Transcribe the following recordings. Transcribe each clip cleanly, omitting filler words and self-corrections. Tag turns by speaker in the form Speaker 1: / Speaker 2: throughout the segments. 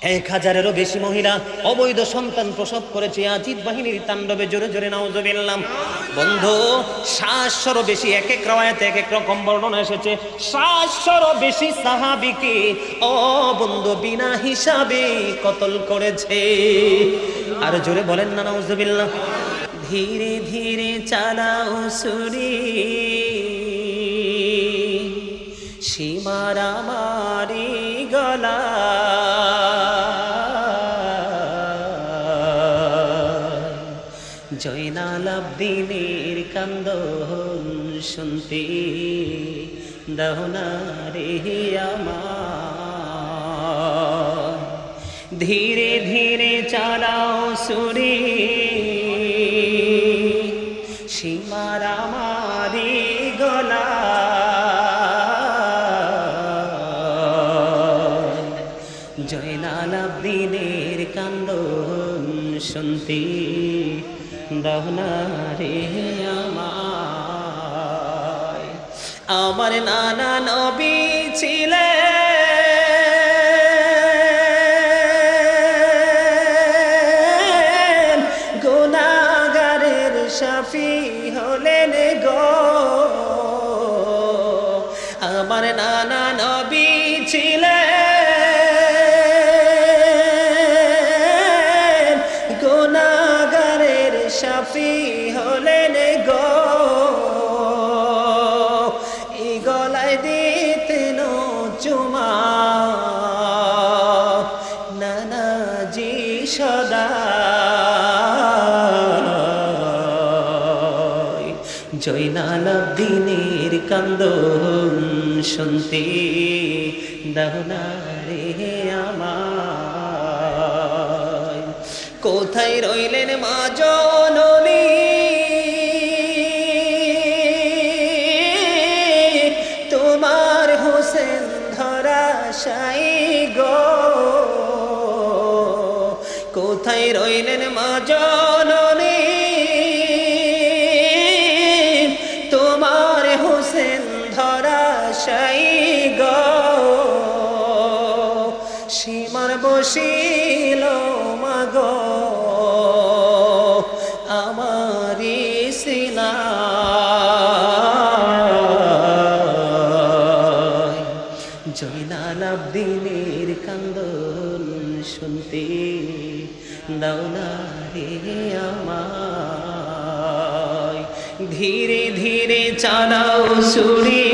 Speaker 1: 1000-এরও বেশি মহিলা অবৈধ সন্তান প্রসব করেছে আজিদ বাহিনীর তাণ্ডবে। জোরে জোরে নাউজুবিল্লাহ। বন্ধু 700-রও বেশি, এক এক রাওয়ায়াতে এক এক রকম বর্ণনা এসেছে, 700-রও বেশি সাহাবীকে ও বন্ধু বিনা হিসাবে কতল করেছে। আর জোরে বলেন না নাউজুবিল্লাহ। ধীরে ধীরে চালাও ছুরি, সীমার আমারি গলা, জয়নাল আবদিনের কান্দন শুনতে দাও না রে আমার। ধীরে ধীরে চালাও ছুরি, সীমার আমারি গলা, জয়নাল আবদিনের কান্দন শুনতে দাও না রে আমায়। আমার নানা নবী ছিলেন, গুনাহগারের শাফি হলেন গো। আমার নানা নবী ছিলেন, গুনাহগারের শাফি হলেন গো। এই গলায় দিতেন চুমা নানাজি সদা, জয়নাল আবদিনের কান্দন শুনতে দাও না রে আমায়। কোথায় রইলেন মা জননী, তোমার হোসেন ধরাশায়ী গো। কোথায় রইলেন মা জননী, তোমার হোসেন ধরাশায়ী গো। সীমার বসিল মাগো আমারি সিনায়, জয়নাল আবদিনের কান্দন শুনতে দাও না রে আমায়। ধীরে ধীরে চালাও ছুরি,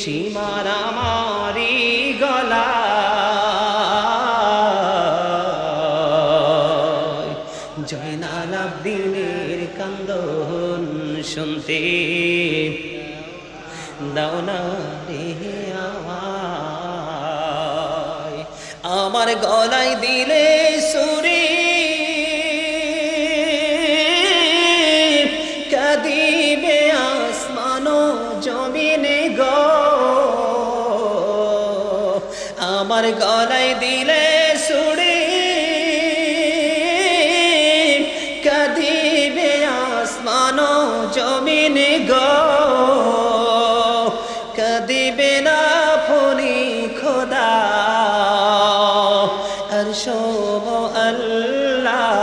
Speaker 1: সীমার আমারি গলা, জয়নাল আবদিনের কান্দন শুনতে দাও না রে আমায়। আমার গলায় দিলে ছুরি, কাঁদিবে আসমান জমিনে গো। আমার গলায় দিলে ছুরি, কাঁদিবে আসমান জমিনে গো। কাঁদিবে না ফনি খোদা আর শোভ আল্লাহ,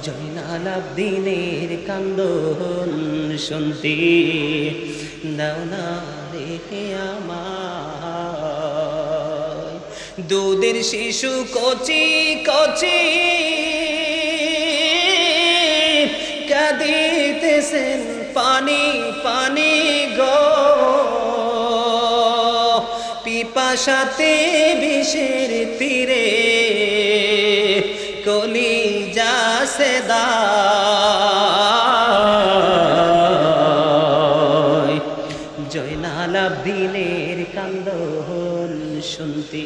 Speaker 1: জয়নাল আবদিনের কান্দন শুনতে দাও না রে আমায়। দুধের শিশু কচি কচি কাঁদিতেছেন পানি পানি গো। পিপাসাতে বিষের তীরে কলিজা সেদা, জয়নাল আবদিনের কান্দন শুনতে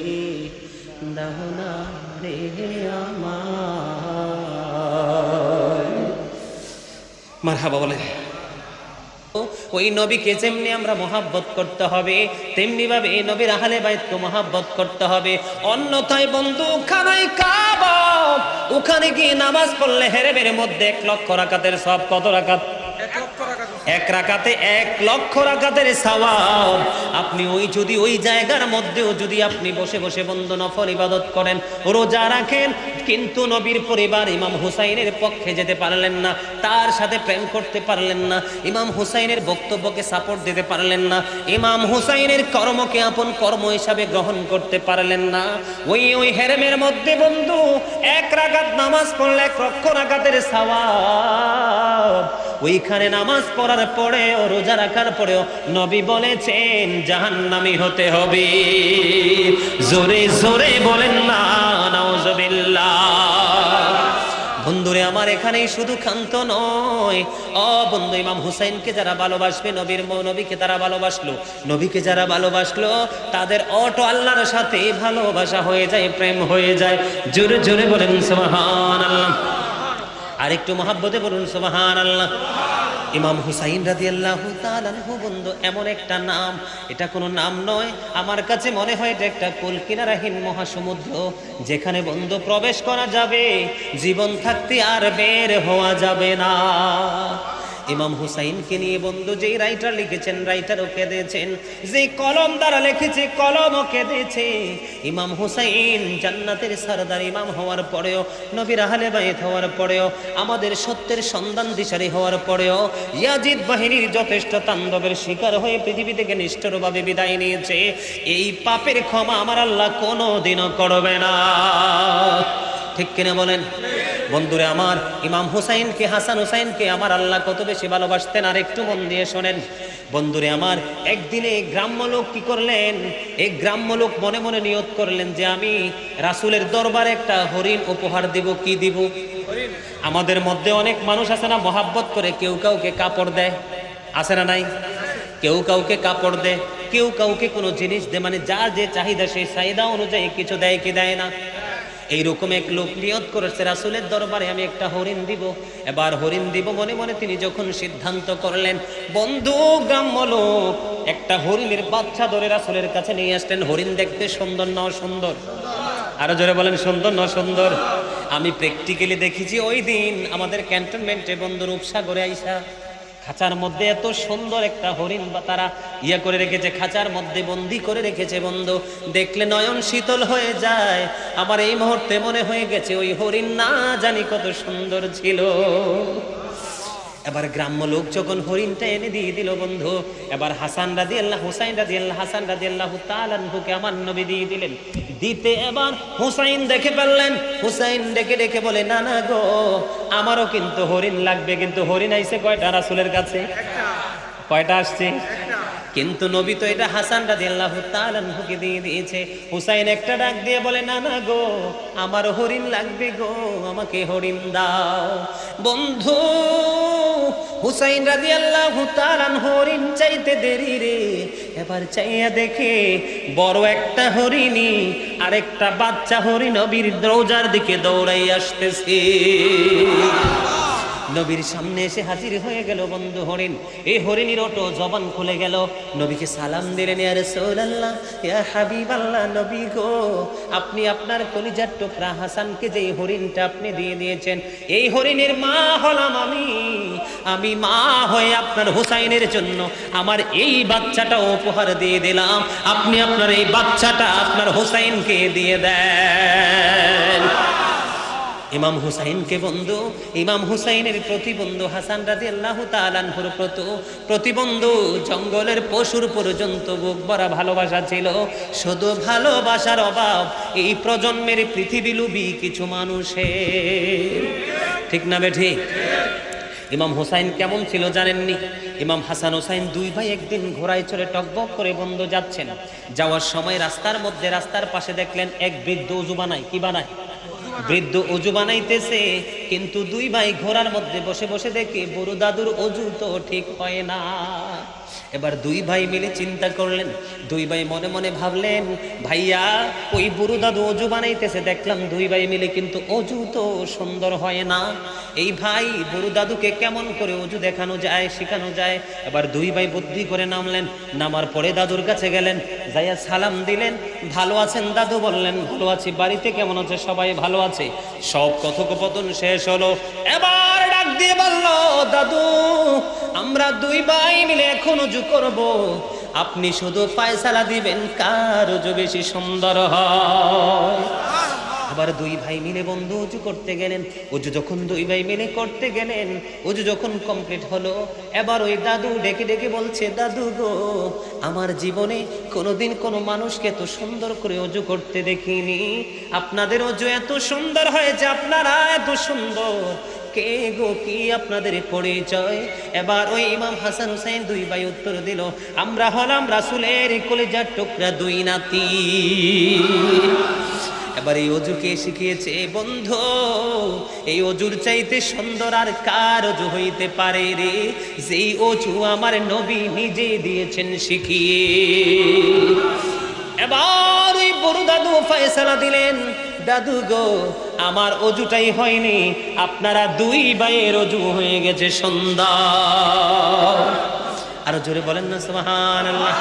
Speaker 1: দাও না রে আমায়। মারহাবা বলে। ওই নবীকে যেমনি আমরা মহাব্বত করতে হবে, তেমনি ভাবে এই নবীর আহলে বাইতকে মহাব্বত করতে হবে। অন্যথায় বন্ধু খানায় কাবা, ওখানে গিয়ে নামাজ পড়লে হেরেবের মধ্যে 1 লক্ষ রাকাতের সব। কত রাকাত? এক রাকাতে 1,00,000 রাকাতের সওয়াব। আপনি যদি ওই জায়গার মধ্যেও যদি আপনি বসে বসে বন্ধু নফল ইবাদত করেন, রোজা রাখেন, কিন্তু নবীর পরিবার ইমাম হুসাইনের পক্ষে যেতে পারলেন না, তার সাথে প্রেম করতে পারলেন না, ইমাম হুসাইনের বক্তব্যকে সাপোর্ট দিতে পারলেন না, ইমাম হুসাইনের কর্মকে আপন কর্ম হিসাবে গ্রহণ করতে পারলেন না, ওই হেরেমের মধ্যে বন্ধু 1 রাকাত নামাজ পড়লে 1,00,000 রাকাতের সওয়াব। ওইখানে নামাজ পড়ার পরেও রোজা রাখার পরেও নবী বলেছেন জাহান্নামী হতে হবে। জোরে জোরে বলেন না নাউজুবিল্লাহ। বন্ধুরে আমার, এখানেই শুধু ক্ষান্ত নয়, বন্ধু ইমাম হুসাইনকে যারা ভালোবাসবে, নবীকে তারা ভালোবাসলো, নবীকে যারা ভালোবাসলো তাদের অটো আল্লাহর সাথে ভালোবাসা হয়ে যায়, প্রেম হয়ে যায়। জোরে জোরে বলেন সুবহানাল্লাহ। আর একটু মহাব্বতে বলুন সুবহানাল্লাহ। ইমাম হুসাইন রাদিয়াল্লাহু তাআলা আনহু বন্ধু এমন একটা নাম, এটা কোনো নাম নয়, আমার কাছে মনে হয় এটা একটা কুল কিনারাহীন মহাসমুদ্র, যেখানে বন্ধু প্রবেশ করা যাবে, জীবন থাকতে আর বের হওয়া যাবে না। ইমাম হুসাইনকে নিয়ে বন্ধু যেই রাইটার লিখেছেন, রাইটারও কেঁদেছেন, যে কলম দ্বারা লিখেছে কলমও কেঁদেছে। ইমাম হুসাইন জান্নাতের সরদার ইমাম হওয়ার পরেও, নবীর আহলে বাইত হওয়ার পরেও, আমাদের সত্যের সন্ধান দিশারি হওয়ার পরেও ইয়াজিদ বাহিনীর যথেষ্ট তাণ্ডবের শিকার হয়ে পৃথিবী থেকে নিষ্ঠুরভাবে বিদায় নিয়েছে। এই পাপের ক্ষমা আমার আল্লাহ কোনোদিনও করবে না। ঠিক কিনা বলেন বন্ধুরে আমার? ইমাম হুসাইনকে, হাসান হুসাইনকে আমার আল্লাহ কত বেশি ভালোবাসতেন, আর একটু মন দিয়ে শোনেন বন্ধুরে আমার। একদিনে গ্রাম্য লোক কি করলেন? এক গ্রাম্য লোক মনে মনে নিয়ত করলেন যে আমি রাসূলের দরবারে একটা হরিণ উপহার দিব। কি দিব? আমাদের মধ্যে অনেক মানুষ আছে না, মহাব্বত করে, কেউ কাউকে কাপড় দেয়, আছে না নাই? কেউ কাউকে কাপড় দেয়, কেউ কাউকে কোনো জিনিস দেয়, মানে যার যে চাহিদা সেই চাহিদা অনুযায়ী কিছু দেয় কি দেয় না। এইরকম এক লোক নিয়ত করেছে রাসূলের দরবারে আমি একটা হরিণ দিব। এবার হরিণ দিব মনে মনে তিনি যখন সিদ্ধান্ত করলেন, বন্ধু গ্রাম্য লোক একটা হরিণের বাচ্চা ধরে রাসূলের কাছে নিয়ে আসলেন। হরিণ দেখতে সুন্দর না সুন্দর? আরো জোরে বলেন, সুন্দর না সুন্দর? আমি প্র্যাকটিক্যালি দেখেছি ওই দিন আমাদের ক্যান্টনমেন্টে বন্ধু রূপসাগরে আইসা খাঁচার মধ্যে এত সুন্দর একটা হরিণ বা তারা করে রেখেছে, খাঁচার মধ্যে বন্দি করে রেখেছে বন্ধু। দেখলে নয়ন শীতল হয়ে যায়। আমার এই মুহূর্তে মনে হয়ে গেছে ওই হরিণ না জানি কত সুন্দর ছিল। এবার গ্রাম্য লোক যখন হরিণটা এনে দিয়ে দিল বন্ধু, এবার হাসান রাদিয়াল্লাহু, হুসাইন রাদিয়াল্লাহু, হাসান রাদিয়াল্লাহু তাআলা আনহুকে আমার নবী দিয়ে দিলেন। দিতে এবার হুসাইন দেখে ফেললেন, হুসাইন ডেকে ডেকে বলে, না না গো, আমারও কিন্তু হরিণ লাগবে। কিন্তু হরিণ আইছে কয়টা রাসূলের কাছে? কয়টা আসছে? কিন্তু নবী তো এটা হাসান রাদিয়াল্লাহু তাআলা আনহুকে দিয়ে দিয়েছে। হুসাইন একটা ডাক দিয়ে বলে, না না গো, আমার হরিণ লাগবে গো, আমাকে হরিণ দাও। বন্ধু হুসাইন রাদিয়াল্লাহু তাআলা হরিণ চাইতে দেরি রে, এবার চাইয়া দেখে বড় একটা হরিণী আরেকটা বাচ্চা হরিণ নবীর রওজার দিকে দৌড়াই আসতেছে। নবীর সামনে এসে হাজির হয়ে গেল বন্ধু হরিণ। এই হরিণীর ওটো জবান খুলে গেল, নবীকে সালাম দিলেন, ইয়া রাসূলুল্লাহ, ইয়া হাবিবাল্লাহ, নবী গো, আপনি আপনার কলিজার টুকরা হাসানকে যে হরিণটা আপনি দিয়ে দিয়েছেন, এই হরিণের মা হলাম আমি মা হয়ে আপনার হুসাইনের জন্য আমার এই বাচ্চাটা উপহার দিয়ে দিলাম। আপনি আপনার এই বাচ্চাটা আপনার হুসাইনকে দিয়ে দেন। ইমাম হুসাইনকে বন্ধু, ইমাম হুসাইনের প্রতিবন্ধু হাসান রাদিয়াল্লাহু তাআলা আনহুর প্রতিবন্ধু জঙ্গলের পশুর পর্যন্ত বুক ভরা ভালোবাসা ছিল। শুধু ভালোবাসার অভাব এই প্রজন্মের পৃথিবী লোভী কিছু মানুষের। ঠিক না বেঠিক? ইমাম হুসাইন কেমন ছিল জানেননি? ইমাম হাসান হুসাইন দুই ভাই একদিন ঘোড়ায় চড়ে টকবক করে বন্ধু যাচ্ছেন। যাওয়ার সময় রাস্তার মধ্যে, রাস্তার পাশে দেখলেন এক বৃদ্ধ ওযু বানায়। কি বানায়? বৃদ্ধ ওযু বানাইতেছে। কিন্তু দুই ভাই ঘোড়ার মধ্যে বসে বসে দেখে বুড়ো দাদুর ওযু তো ঠিক হয় না। এবার দুই ভাই মিলে চিন্তা করলেন, দুই ভাই মনে মনে ভাবলেন, ভাইয়া ওই বুড়ো দাদু ওযু বানাইতেছে দেখলাম দুই ভাই মিলে, কিন্তু ওযু তো সুন্দর হয় না। এই ভাই বুড়ো দাদুকে কেমন করে ওযু দেখানো যায়, শেখানো যায়। এবার দুই ভাই বুদ্ধি করে নামলেন। নামার পরে দাদুর কাছে গেলেন, যাইয়া সালাম দিলেন। ভালো আছেন দাদু? বললেন ভালো আছি। বাড়িতে কেমন আছে? সবাই ভালো আছে। সব কথোপকথন শেষ হলো। এবার ডাক দিয়ে বলল, দাদু আমরা দুই ভাই মিলে এখন অজু করব, আপনি শুধু ফয়সালা দিবেন কার অজু বেশি সুন্দর হয়। আবার দুই ভাই মিলে বন্ধু অজু করতে গেলেন। অজু যখন দুই ভাই মিলে করতে গেলেন, অজু যখন কমপ্লিট হলো, এবার ওই দাদু ডেকে ডেকে বলছে, দাদু গো, আমার জীবনে কোনোদিন কোনো মানুষকে এত সুন্দর করে অজু করতে দেখিনি। আপনাদের অজু এত সুন্দর হয়েছে, আপনারা এত সুন্দর, কে গো কি আপনাদের পরিচয়? এবার ওই ইমাম হাসান হুসাইন দুই ভাই উত্তর দিল, আমরা হলাম রাসূলের কলিজার টুকরা দুই নাতি। এবার এই অজু কে শিখিয়েছে বন্ধু? এই অজুর চাইতে সুন্দর আর কার অজু হইতে পারে রে? যেই অজু আমার নবী নিজে দিয়েছেন শিখিয়ে। এবার ওই বড় দাদু ফয়সালা দিলেন, দাদু গো, আমার অজুটাই হয়নি, আপনারা দুই ভাইয়ের অজু হয়ে গেছে সুন্দর। আরো জোরে বলেন না সুবহানাল্লাহ।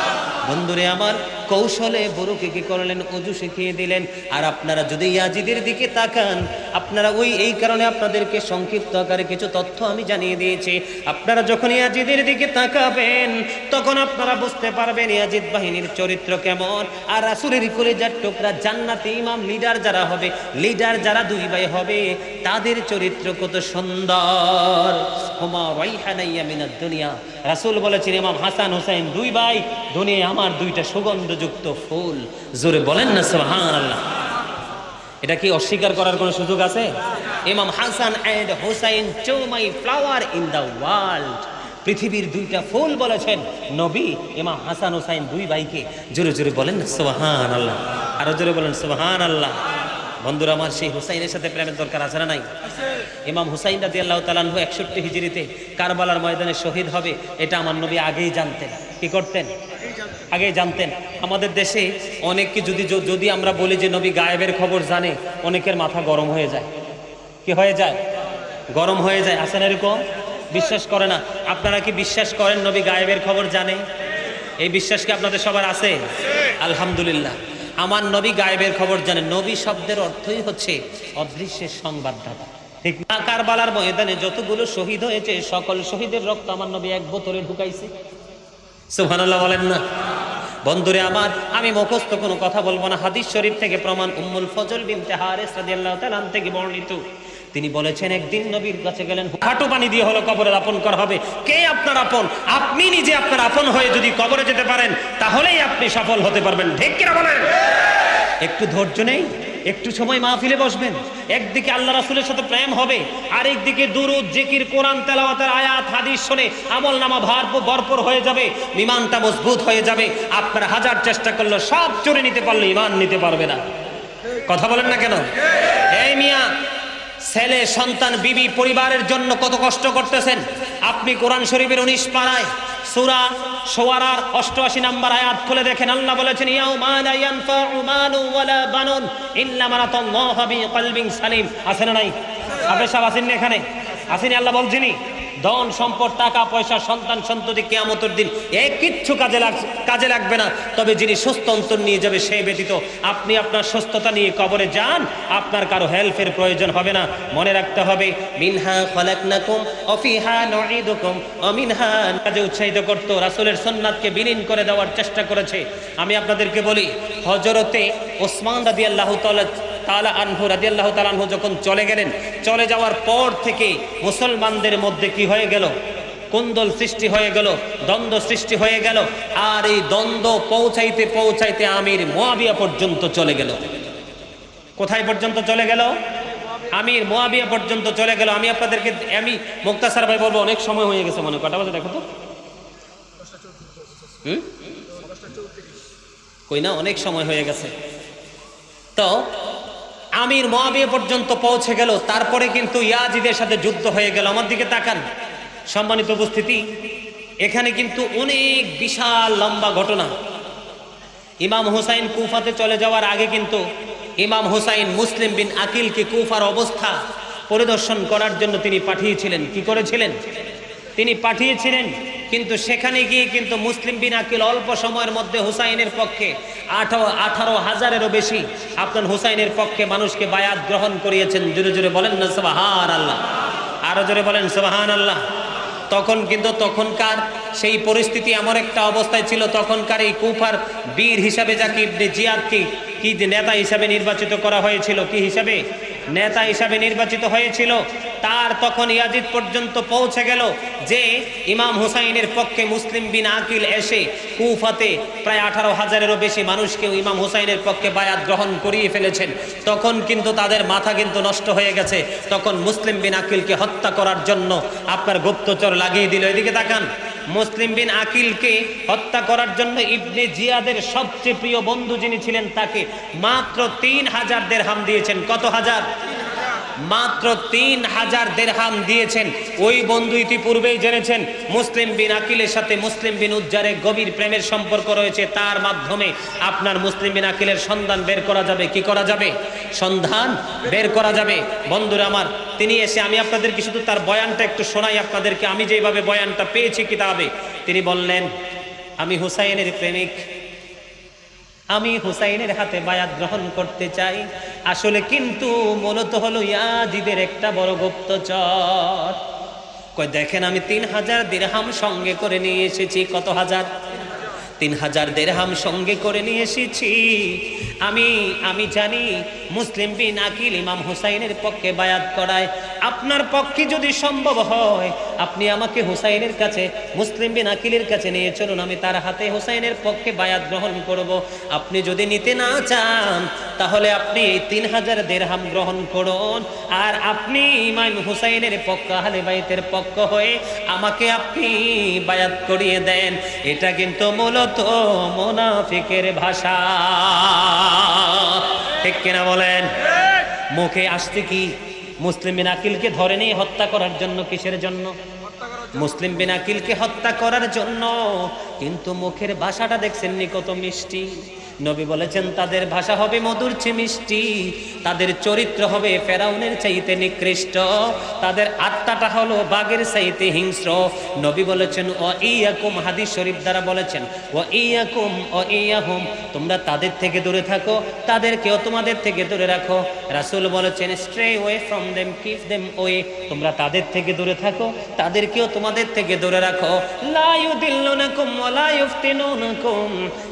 Speaker 1: বন্ধুরে আমার, কৌশলে বড়কে কি করলেন? অজু শিখিয়ে দিলেন। আর আপনারা যদি ইয়াজিদের দিকে তাকান, আপনারা এই কারণে আপনাদেরকে সংক্ষিপ্ত আকারে কিছু তথ্য আমি জানিয়ে দিয়েছি। আপনারা যখন ইয়াজিদের দিকে তাকাবেন, তখন আপনারা বুঝতে পারবেন ইয়াজিদ বাহিনীর চরিত্র কেমন। আর রাসূলের কলিজার টুকরা জান্নাতি ইমাম লিডার যারা হবে, লিডার যারা দুই ভাই হবে, তাদের চরিত্র কত সুন্দর। হুমা রাইহানাইয়া মিনাদ দুনিয়া, রাসূল বলেছেন ইমাম হাসান হুসাইন দুই ভাই দুনিয়া আমার দুইটা সুগন্ধযুক্ত ফুল। জোরে বলেন না সুবহানাল্লাহ। এটা কি অস্বীকার করার কোনো সুযোগ আছে? Imam Hasan and Hussain to my flower in the world, পৃথিবীর দুইটা ফুল বলেছেন নবী ইমাম হাসান হুসাইন দুই ভাইকে। জোরে জোরে বলেন না সুবহানাল্লাহ। আরো জোরে বলেন সুবহানাল্লাহ। বন্ধুরা আমার, সেই হুসাইনের সাথে প্রেমের দরকার আছে না নাই? ইমাম হুসাইন রাদিয়াল্লাহু তাআলা আনহু 61 হিজরিতে কারবালার ময়দানে শহীদ হবে, এটা আমার নবী আগেই জানতেন। কি করতেন? আগেই জানতেন। আমাদের দেশে অনেককে যদি আমরা বলি যে নবী গায়েবের খবর জানে, অনেকের মাথা গরম হয়ে যায়। কি হয়ে যায়? গরম হয়ে যায়। আসেন এরকম বিশ্বাস করে না। আপনারা কি বিশ্বাস করেন নবী গায়েবের খবর জানে? এই বিশ্বাস কি আপনাদের সবার আছে? আলহামদুলিল্লাহ। আমার নবী গায়েবের খবর জানেন। নবী শব্দের অর্থই হচ্ছে অদৃশ্যের সংবাদদাতা, ঠিক না? কারবালার ময়দানে যতগুলো শহীদ হয়েছে, সকল শহীদের রক্ত আমার নবী এক বোতলে ঢুকাইছে। সুবহানাল্লাহ বলেন না। বন্ধুরে আমার, আমি মুখস্থ কোনো কথা বলবো না। হাদিস শরীফ থেকে প্রমাণ, উম্মুল ফজল বিনতে হারিস রাদিয়াল্লাহু তাআলা আনহা থেকে বর্ণিত। তিনি বলেছেন, একদিন নবীর কাছে গেলেন, হাঁটু পানি দিয়ে হলো কবরে দাফন করা হবে। কে আপনার আপন? আপনি নিজে আপনার আপন হয়ে যদি কবরে যেতে পারেন, তাহলেই আপনি সফল হতে পারবেন। ঠিক কিনা বলেন? একটু ধৈর্য নেই, একটু সময় মাহফিলে বসবেন। একদিকে আল্লাহ রাসূলের সাথে প্রেম হবে, আরেকদিকে দুরূদ, জিকির, কোরআন তেলাওয়াতের আয়াত হাদিস শুনে আমলনামা ভরপুর হয়ে যাবে, ঈমানটা মজবুত হয়ে যাবে। আপনার হাজার চেষ্টা করলে সব চুরি নিতে পারলে ঈমান নিতে পারবে না। কথা বলেন না কেন? এই মিয়া, ছেলে সন্তান বিবি পরিবারের জন্য কত কষ্ট করতেছেন। আপনি কোরআন শরীফের 19 পারায় সূরা শুআরার 88 নম্বর আয়াত খুলে দেখেন। আল্লাহ বলেছেন, ইয়াউমা লা ইয়ানফাউ মালু ওয়ালা বানুন ইল্লা মান আতাল্লাহা বিকলবিন সালিম। আছে না নাই? আপনি সব আছেন না এখানে? আসেনি? আল্লাহ বলছেনই, ধন সম্পদ, টাকা পয়সা, সন্তান সন্ততি কিয়ামতের দিন কিচ্ছু কাজে লাগবে না, তবে যিনি সুস্থ অন্তর নিয়ে যাবে সে ব্যতীত। আপনি আপনার সুস্থতা নিয়ে কবরে যান, আপনার কারো হেল্পের প্রয়োজন হবে না। মনে রাখতে হবে, মিনহা খলাকনাকুম ওয়া ফিহা নুঈদুকুম ওয়া মিনহা, কাজে উৎসাহিত করত, রাসূলের সুন্নাতকে বিলীন করে দেওয়ার চেষ্টা করেছে। আমি আপনাদেরকে বলি, হযরতে ওসমান রাদিয়াল্লাহু তাআলা আনহু রাদিয়াল্লাহু তাআলা আনহু যখন চলে গেলেন, চলে যাওয়ার পর থেকে মুসলমানদের মধ্যে কি হয়ে গেল? কুন্দল সৃষ্টি হয়ে গেল, দ্বন্দ্ব সৃষ্টি হয়ে গেল। আর এই দ্বন্দ্ব পৌঁছাইতে পৌঁছাইতে আমির মুয়াবিয়া পর্যন্ত চলে গেল। কোথায় পর্যন্ত চলে গেল? আমির মুয়াবিয়া পর্যন্ত চলে গেল। আমি মুক্তাসার ভাই বলবো, অনেক সময় হয়ে গেছে মনে। কটা বাজে দেখো তো? কই না, অনেক সময় হয়ে গেছে। তো আমির মুয়াবিয়া পর্যন্ত পৌঁছে গেল। তারপরে কিন্তু ইয়াজিদের সাথে যুদ্ধ হয়ে গেল। আমার দিকে তাকান সম্মানিত উপস্থিতি, এখানে কিন্তু অনেক বিশাল লম্বা ঘটনা। ইমাম হুসাইন কুফাতে চলে যাওয়ার আগে কিন্তু ইমাম হুসাইন মুসলিম বিন আকিলকে কুফার অবস্থা পরিদর্শন করার জন্য তিনি পাঠিয়েছিলেন। কি করেছিলেন? তিনি পাঠিয়েছিলেন। কিন্তু সেখানে গিয়ে কিন্তু মুসলিম বিন আকিল অল্প সময়ের মধ্যে হুসাইনের পক্ষে 18,000-এরও বেশি আপনার হুসাইনের পক্ষে মানুষকে বায়াত গ্রহণ করিয়েছেন। জোরে জোরে বলেন না সুবহানাল্লাহ। আরো জোরে বলেন সুবহানাল্লাহ। তখন কিন্তু তখনকার সেই পরিস্থিতি এমন একটা অবস্থায় ছিল, তখনকার এই কুফার বীর হিসাবে যাকে ইবনে জিয়াদকে কি নেতা হিসাবে নির্বাচিত করা হয়েছিল, কি হিসাবে নেতা হিসাবে নির্বাচিত হয়েছিল, তার তখন ইয়াজিদ পর্যন্ত পৌঁছে গেল যে ইমাম হুসাইনের পক্ষে মুসলিম বিন আকিল এসে কুফাতে প্রায় 18,000-এরও বেশি মানুষকে ইমাম হুসাইনের পক্ষে বায়াত গ্রহণ করিয়ে ফেলেছেন। তখন কিন্তু তাদের মাথা কিন্তু নষ্ট হয়ে গেছে। তখন মুসলিম বিন আকিলকে হত্যা করার জন্য আপনার গুপ্তচর লাগিয়ে দিল। এদিকে তাকান, মুসলিম বিন আকিলকে হত্যা করার জন্য ইবনে জিয়াদের সবচেয়ে প্রিয় বন্ধু যিনি ছিলেন তাকে মাত্র 3,000 দিরহাম দিয়েছেন। কত হাজার? মাত্র 3,000 দিরহাম দিয়েছেন। ওই বন্ধু ইতিপূর্বেই জেনেছেন মুসলিম বিন আকিলের সাথে মুসলিম বিন উজ্জারের গভীর প্রেমের সম্পর্ক রয়েছে। তার মাধ্যমে আপনার মুসলিম বিন আকিলের সন্ধান বের করা যাবে। কি করা যাবে? সন্ধান বের করা যাবে। বন্ধুরা আমার, তিনি এসে, আমি আপনাদেরকে শুধু তার বয়ানটা একটু শোনাই আপনাদেরকে, আমি যেভাবে বয়ানটা পেয়েছি কিতাবে। তিনি বললেন, আমি হুসাইনের প্রেমিক, আমি হুসাইনের হাতে বায়াত গ্রহণ করতে চাই। আসলে কিন্তু মূলত হলো ইয়াজিদের একটা বড় গুপ্তচর। কই দেখেন, আমি 3,000 দিরহাম সঙ্গে করে নিয়ে এসেছি। কত হাজার? 3,000 দিরহাম সঙ্গে করে নিয়ে এসেছি। আমি জানি মুসলিম বিন আকিল ইমাম হুসাইনের পক্ষে বায়াত করায়। আপনার পক্ষে যদি সম্ভব হয় আপনি আমাকে হুসাইনের কাছে, মুসলিম বিন আকিলের কাছে নিয়ে চলুন, আমি তার হাতে হুসাইনের পক্ষে বায়াত গ্রহণ করব। আপনি যদি নিতে না চান তাহলে আপনি এই 3,000 দিরহাম গ্রহণ করুন, আর আপনি ইমাম হুসাইনের পক্ষ, আহলে বাইতের পক্ষ হয়ে আমাকে আপনি বায়াত করিয়ে দেন। এটা কিন্তু মূলত মুনাফিকের ভাষা, ঠিক কিনা বলেন? মুখে আসছে কি? মুসলিম বিন আকিলকে ধরে নিয়ে হত্যা করার জন্য। কিসের জন্য? মুসলিম বিন আকিলকে হত্যা করার জন্য। কিন্তু মুখের ভাষাটা দেখছেননি কত মিষ্টি। নবী বলেছেন তাদের ভাষা হবে মধুর চেয়ে মিষ্টি, তাদের চরিত্র হবে ফেরাউনের চাইতে নিকৃষ্ট, তাদের আত্মাটা হলো বাঘের চাইতে হিংস্র। নবী বলেছেন ও ইয়াকুম, হাদিস শরীফ দ্বারা বলেছেন ও ইয়াকুম ও ইয়াহুম, তোমরা তাদের থেকে দূরে থাকো, তাদেরকেও তোমাদের থেকে দূরে রাখো। রাসূল বলেছেন stay way from them, keep them way, তোমরা তাদের থেকে দূরে থাকো, তাদেরকেও তোমাদের থেকে দূরে রাখো। লা ইউদিল্লুনাকুম ওয়া লা ইফতিনুনাকুম,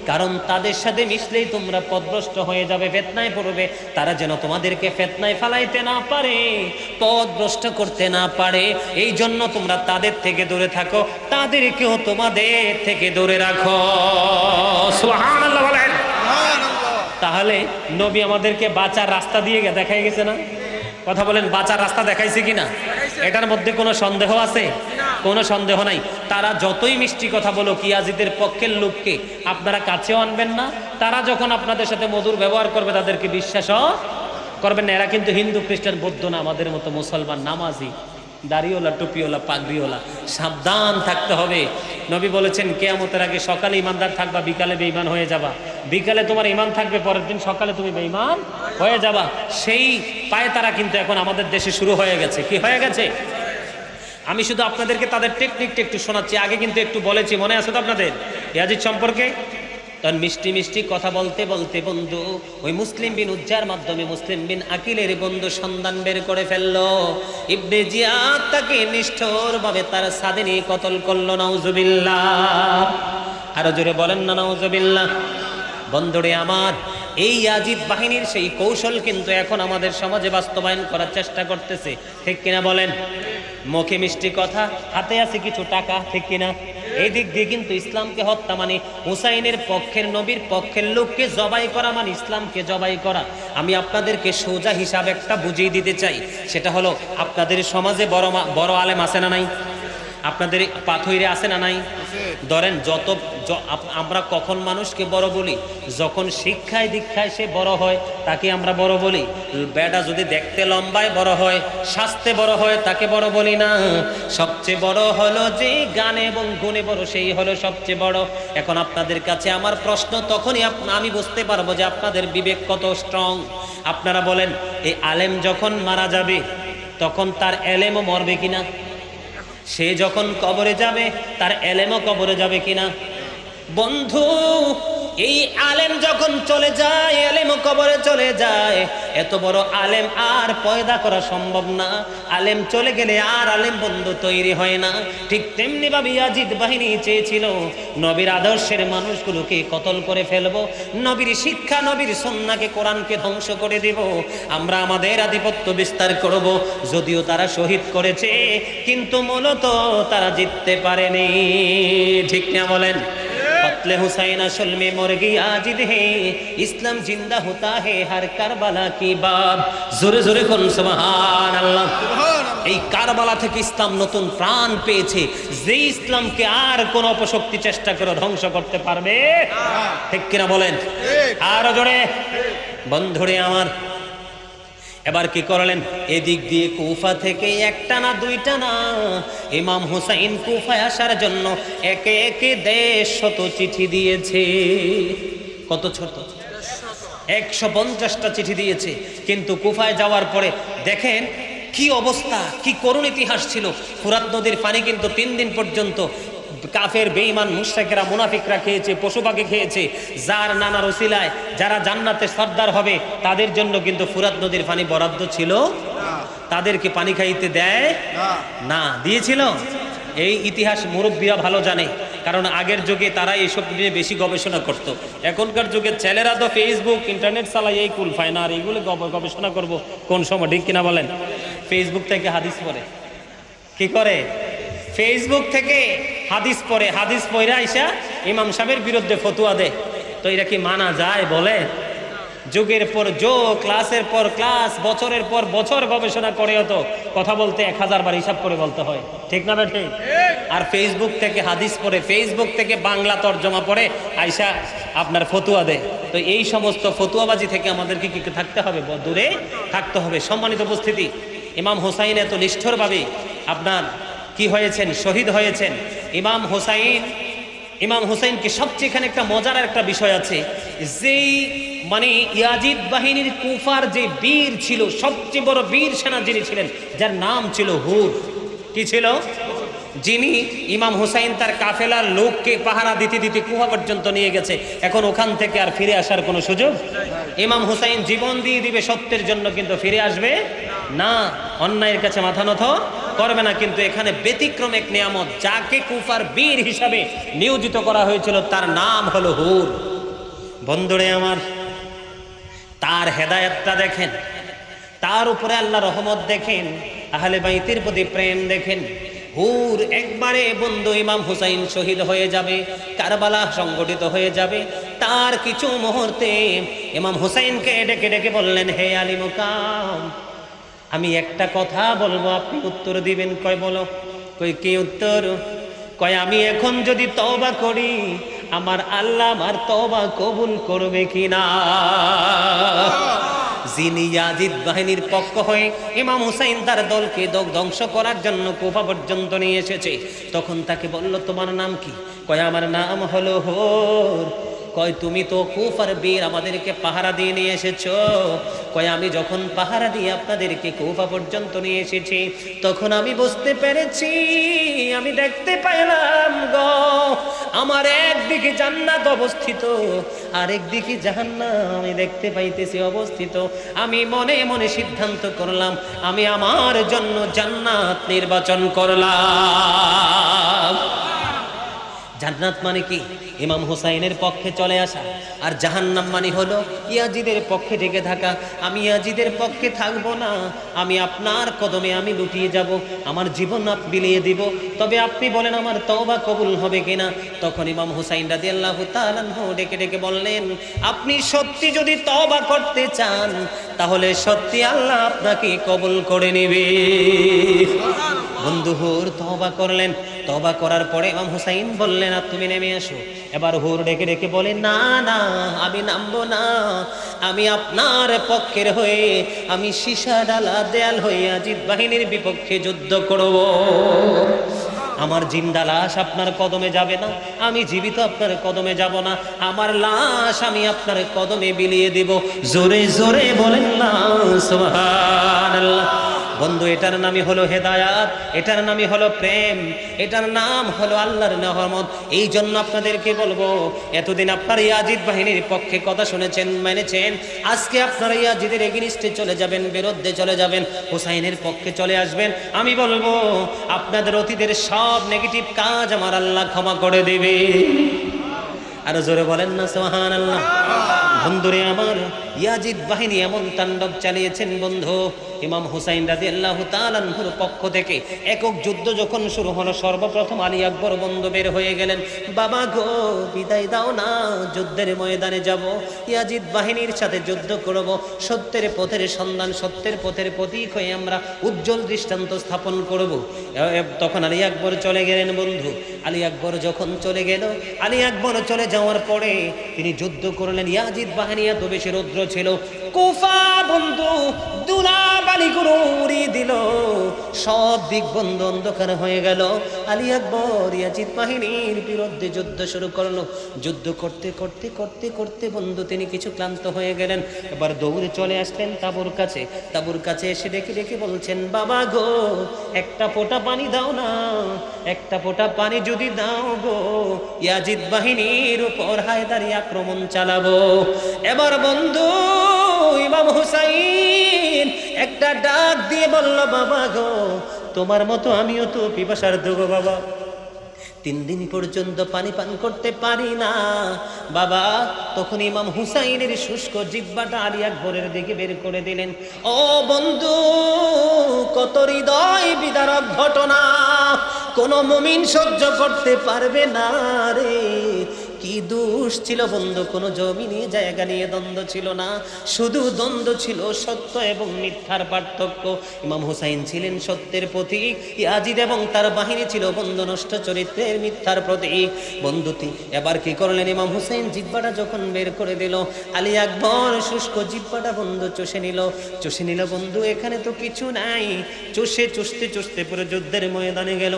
Speaker 1: কারণ তাদের সাথে মিশলেই তোমরা পথভ্রষ্ট হয়ে যাবে, ফিতনায় পড়বে। তারা যেন তোমাদেরকে ফিতনায় ফালাইতে না পারে, পথভ্রষ্ট করতে না পারে, এই জন্য তোমরা তাদের থেকে দূরে থাকো, তাদেরকেও তোমাদের থেকে দূরে রাখো। সুবহানাল্লাহ বলেন। তাহলে নবী আমাদেরকে বাঁচার রাস্তা দিয়ে দেখাই গেছে না? কথা বলেন, বাঁচার রাস্তা দেখাইছে কিনা? এটার মধ্যে কোনো সন্দেহ আছে? কোনো সন্দেহ নাই। তারা যতই মিষ্টি কথা বলো, ইয়াজিদের পক্ষের লোককে আপনারা কাছেও আনবেন না। তারা যখন আপনাদের সাথে মধুর ব্যবহার করবে তাদেরকে বিশ্বাসও করবেন না। এরা কিন্তু হিন্দু, খ্রিস্টান, বৌদ্ধ না, আমাদের মতো মুসলমান, নামাজি, দাড়িওয়ালা, টুপিওয়ালা, পাগড়িওয়ালা। সাবধান থাকতে হবে। নবী বলেছেন কিয়ামতের আগে সকালে ইমানদার থাকবা, বিকালে বেঈমান হয়ে যাবা। বিকালে তোমার ঈমান থাকবে, পরের দিন সকালে তুমি বেঈমান হয়ে যাবা। সেই পায়ে তারা কিন্তু এখন আমাদের দেশে শুরু হয়ে গেছে। কি হয়ে গেছে? আমি শুধু আপনাদেরকে তাদের টেকনিকটা একটু শোনাচ্ছি। আগে কিন্তু একটু বলেছি, মনে আছে তো আপনাদের ইয়াজিদ সম্পর্কে? তখন মিষ্টি মিষ্টি কথা বলতে বলতে বন্ধু ওই মুসলিম বিন উজ্জার মাধ্যমে মুসলিম বিন আকিলের বন্ধু সন্ধান বের করে ফেললো। ইবনে জিয়াদ তাকে নিষ্ঠুরভাবে তার সাদে নিয়ে কতল করলো। নাউজুবিল্লাহ। আরো জোরে বলেন না নাউজুবিল্লাহ। বন্ধুরে আমার, এই ইয়াজিদ বাহিনীর সেই কৌশল কিন্তু এখন আমাদের সমাজে বাস্তবায়ন করার চেষ্টা করতেছে, ঠিক কিনা বলেন? মুখে মিষ্টি কথা, হাতে আছে কিছু টাকা, ঠিক কিনা? এই দিক দিয়ে কিন্তু ইসলামকে হত্যা মানে হুসাইনের পক্ষের, নবীর পক্ষের লোককে জবাই করা মানে ইসলামকে জবাই করা। আমি আপনাদেরকে সোজা হিসাব একটা বুঝিয়ে দিতে চাই। সেটা হলো, আপনাদের সমাজে বড় আলেম আছে না নাই? আপনাদের পাথইরে আছে না নাই? ধরেন আমরা কখন মানুষকে বড় বলি? যখন শিক্ষায় দীক্ষায় সে বড় হয় তাকে আমরা বড় বলি। বেটা যদি দেখতে লম্বায় বড় হয়, স্বাস্থ্যে বড় হয়, তাকে বড় বলি না। সবচেয়ে বড় হলো যে গানে এবং গুণে বড়, সেই হলো সবচেয়ে বড়। এখন আপনাদের কাছে আমার প্রশ্ন, তখনই আমি বুঝতে পারবো যে আপনাদের বিবেক কত স্ট্রং। আপনারা বলেন, এই আলেম যখন মারা যাবে তখন তার এলেমও মরবে কিনা? সে যখন কবরে যাবে তার এলেমও কবরে যাবে কিনা? বন্ধু এই আলেম যখন চলে যায়, আলেম কবরে চলে যায়, এত বড় আলেম আর পয়দা করা সম্ভব না। আলেম চলে গেলে আর আলেম বন্ধু তৈরি হয় না। ঠিক তেমনি ভাবে ইয়াজিদ বাহিনী চেয়েছিল নবীর আদর্শের মানুষগুলোকে কতল করে ফেলবো, নবীর শিক্ষা, নবীর সুন্নাহকে, কোরআনকে ধ্বংস করে দেব, আমরা আমাদের আধিপত্য বিস্তার করব। যদিও তারা শহীদ করেছে, কিন্তু মূলত তারা জিততে পারেনি। ঠিক না বলেন? कत्ले हुसैन असल में मर गई आजिद है, इस्लाम जिंदा होता है हर करबला की बात। जोरे जोरे कोन सुबहान अल्लाह। এই কারবালা থেকে ইসলাম নতুন প্রাণ পেয়েছে, যে ইসলামকে আর কোন অপশক্তি চেষ্টা করে ধ্বংস করতে পারবে ঠিক কিনা বলেন? আরো জোরে বন্ধুরে আমার। এবার কি করলেন? এদিক দিয়ে কুফা থেকে একটা না দুইটা না, ইমাম হুসাইন কুফায় আসার জন্য একে একে 150 চিঠি দিয়েছে। কত ছোট? 150টা চিঠি দিয়েছে। কিন্তু কুফায় যাওয়ার পরে দেখেন কি অবস্থা, কি করুণ ইতিহাস ছিল। ফুরাত নদীর পানি কিন্তু 3 দিন পর্যন্ত কাফের বেঈমান মুশরিকরা মুনাফিকরা খেয়েছে, পশু পাখি খেয়েছে। যার নানা রসিলায় যারা জান্নাতের সর্দার হবে তাদের জন্য কিন্তু ফুরাত নদীর পানি বরাদ্দ ছিল, তাদেরকে পানি খাইতে দেয় না। দিয়েছিল? এই ইতিহাস মুরব্বীরা ভালো জানে, কারণ আগের যুগে তারা এইসব নিয়ে বেশি গবেষণা করত। এখনকার যুগে ছেলেরা তো ফেসবুক ইন্টারনেট চালায়, এই কুল পায় না। আর এইগুলো গবেষণা করব কোন সময়, ঠিক কিনা বলেন? ফেসবুক থেকে হাদিস পড়ে। কি করে? ফেসবুক থেকে হাদিস পড়ে, হাদিস পড়ে আইসা ইমাম সাহেবের বিরুদ্ধে ফতোয়া দেয়। তো এটা কি মানা যায়? বলে যুগের পর যুগ, ক্লাসের পর ক্লাস, বছরের পর বছর গবেষণা করে তো কথা বলতে 1000 বার হিসাব করে বলতে হয়, ঠিক না বেঠে? আর ফেসবুক থেকে হাদিস পড়ে, ফেসবুক থেকে বাংলা তর্জমা পড়ে আইসা আপনার ফতোয়া দেয়। তো এই সমস্ত ফতোয়াবাজি থেকে আমাদেরকে কি থাকতে হবে? দূরে থাকতে হবে। সম্মানিত উপস্থিতি, ইমাম হুসাইন এত নিষ্ঠুরভাবে আপনার কি হয়েছেন? শহীদ হয়েছেন। ইমাম হুসাইনকে সবচেয়ে এখানে একটা মজার একটা বিষয় আছে, যেই মানে ইয়াজিদ বাহিনীর কুফার যে বীর ছিল, সবচেয়ে বড় বীর সেনা যিনি ছিলেন, যার নাম ছিল হুর। কি ছিল? যিনি ইমাম হুসাইন তার কাফেলার লোককে পাহারা দিতে দিতে কুফা পর্যন্ত নিয়ে গেছে। এখন ওখান থেকে আর ফিরে আসার কোনো সুযোগ। ইমাম হুসাইন জীবন দিয়ে দিবে সত্যের জন্য, কিন্তু ফিরে আসবে না, অন্যায়ের কাছে মাথা নত করবে না। কিন্তু এখানে ব্যতিক্রম এক নিয়ামত, যাকে কুফার বীর হিসাবে নিয়োজিত করা হয়েছিল তার নাম হলো হুর। বন্ধুরে আমার, তার হেদায়েতটা দেখেন, তার উপরে আল্লাহ রহমত দেখেন, আহলে বাইতের প্রতি প্রেম দেখেন। হুর একবারে বন্ধু ইমাম হুসাইন শহীদ হয়ে যাবে, কারবালা সংগঠিত হয়ে যাবে। তার কিছু মুহূর্তে ইমাম হুসাইনকে ডেকে ডেকে বললেন, হে আলী মুকাম, আমি একটা কথা বলবো, আপনি উত্তর দিবেন। কয় বলো। কই কি উত্তর? কয় আমি এখন যদি তওবা করি, আমার আল্লাহ আমার তওবা কবুল করবে কিনা? যিনি ইয়াজিদ বাহিনীর পক্ষ হয়ে ইমাম হুসাইন তার দলকে ধ্বংস করার জন্য কুফা পর্যন্ত নিয়ে এসেছে, তখন তাকে বলল, তোমার নাম কি? কয় আমার নাম হলো হুর। কয় তুমি তো কুফার বীর, আমাদেরকে পাহারা দিয়ে নিয়ে এসেছো। কয় আমি যখন পাহারা দিয়ে আপনাদেরকে কুফা পর্যন্ত নিয়ে এসেছি, তখন আমি বুঝতে পেরেছি, আমি দেখতে পাইলাম গো, আমার একদিকে জান্নাত অবস্থিত, আরেকদিকে জাহান্নাম আমি দেখতে পাইতেছি অবস্থিত। আমি মনে মনে সিদ্ধান্ত করলাম, আমি আমার জন্য জান্নাত নির্বাচন করলাম। জান্নাত মানে কি? ইমাম হুসাইনের পক্ষে চলে আসা। আর জাহান্নাম মানে হলো ইয়াজিদের পক্ষে ঢেকে থাকা। আমি ইয়াজিদের পক্ষে থাকবো না, আমি আপনার কদমে আমি লুটিয়ে যাব, আমার জীবন বিলিয়ে দিব। তবে আপনি বলেন আমার তওবা কবুল হবে কিনা? তখন ইমাম হুসাইন রাদিয়াল্লাহু তাআলা আনহু ডেকে ডেকে বললেন, আপনি সত্যি যদি তওবা করতে চান, তাহলে সত্যি আল্লাহ আপনাকে কবুল করে নেবে। বন্ধু হুর তওবা করলেন। তওবা করার পরে ইমাম হুসাইন বললেন, আর তুমি নেমে আসো। এবার হুর ডেকে ডেকে বলে, না না, আমি নামবো না, আমি আপনার পক্ষের হয়ে, আমি সীসা ডালা দেয়াল হয়ে ইয়াজিদ বাহিনীর বিপক্ষে যুদ্ধ করব। আমার জিন্দা লাশ আপনার কদমে যাবে না, আমি জীবিত আপনার কদমে যাব না, আমার লাশ আমি আপনার কদমে বিলিয়ে দেব। জোরে জোরে বলেন না সুবহানাল্লাহ। বন্ধু, এটার নামই হলো হেদায়াত, এটার নামই হলো প্রেম, এটার নাম হলো আল্লাহর নেয়ামত। এই জন্য আপনাদেরকে বলবো, এতদিন আপনারা ইয়াজিদ বাহিনীর পক্ষে কথা শুনেছেন, মেনেছেন, আজকে আপনারা ইয়াজিদের এগেইনস্টে চলে যাবেন, বিরুদ্ধে চলে যাবেন, হুসাইনের পক্ষে চলে আসবেন। আমি বলবো আপনাদের অতীতের সব নেগেটিভ কাজ আমার আল্লাহ ক্ষমা করে দেবে। আরো জোরে বলেন না সুবহানাল্লাহ। বন্ধুরে আমার, ইয়াজিদ বাহিনী এমন তাণ্ডব চালিয়েছেন বন্ধু, ইমাম হুসাইন রাদিয়াল্লাহু তাআলা আনহুর পক্ষ থেকে একক যুদ্ধ যখন শুরু হলো, সর্বপ্রথম আলী আকবর বন্ধু বের হয়ে গেলেন, বাবা গো বিদায় দাও না, যুদ্ধের ময়দানে যাব, ইয়াজিদ বাহিনীর সাথে যুদ্ধ করব, সত্যের পথের সন্ধান, সত্যের পথের প্রতীক হয়ে আমরা উজ্জ্বল দৃষ্টান্ত স্থাপন করব। তখন আলী আকবর চলে গেলেন বন্ধু। আলী আকবর যখন চলে গেল, আলী আকবর চলে যাওয়ার পরে তিনি যুদ্ধ করলেন। ইয়াজিদ বাহিনী এত বেশি রৌদ্র ছিল, কুফা বন্ধু ধুলাবালিগুলো উড়িয়ে দিল, সব দিক বন্ধ, অন্ধকার হয়ে গেল। আলী আকবর ইয়াজিদ বাহিনীর বিরুদ্ধে যুদ্ধ শুরু করলো। যুদ্ধ করতে করতে করতে করতে বন্ধু তিনি কিছু ক্লান্ত হয়ে গেলেন। এবার দৌড়ে চলে আসলেন তাঁবুর কাছে। তাঁবুর কাছে এসে ডেকে ডেকে বলছেন, বাবা গো একটা ফোঁটা পানি দাও না, একটা ফোঁটা পানি যদি দাও গো, ইয়াজিদ বাহিনীর উপর হায়দারি আক্রমণ চালাবো। এবার বন্ধু ইমাম হুসাইন একটা ডাক দিয়ে বলল, বাবা গো তোমার মতো আমিও তো পিপাসার্ত গো বাবা, 3 দিন পর্যন্ত পানি পান করতে পারি না বাবা। তখন ইমাম হুসাইনের শুষ্ক জিহ্বাটা আলী আকবরের দিকে বের করে দিলেন। ও বন্ধু, কত হৃদয় বিদারক ঘটনা, কোন মুমিন সহ্য করতে পারবে না রে। কি দোষ ছিল বন্ধু, কোনো জমিনে জায়গা নিয়ে দ্বন্দ্ব ছিল না, শুধু দ্বন্দ্ব ছিল সত্য এবং মিথ্যার পার্থক্য। ইমাম হুসাইন ছিলেন সত্যের প্রতীক, ইয়াজিদ এবং তার বাহিনী ছিল বন্ধু নষ্ট চরিত্রের মিথ্যার প্রতীক। বন্ধুটি এবার কি করলেন, ইমাম হুসাইন জিহ্বাটা যখন বের করে দিল, আলী আকবর শুষ্ক জিহ্বাটা বন্ধু চষে নিল বন্ধু, এখানে তো কিছু নাই। চষতে চষতে পুরো যুদ্ধের ময়দানে গেল।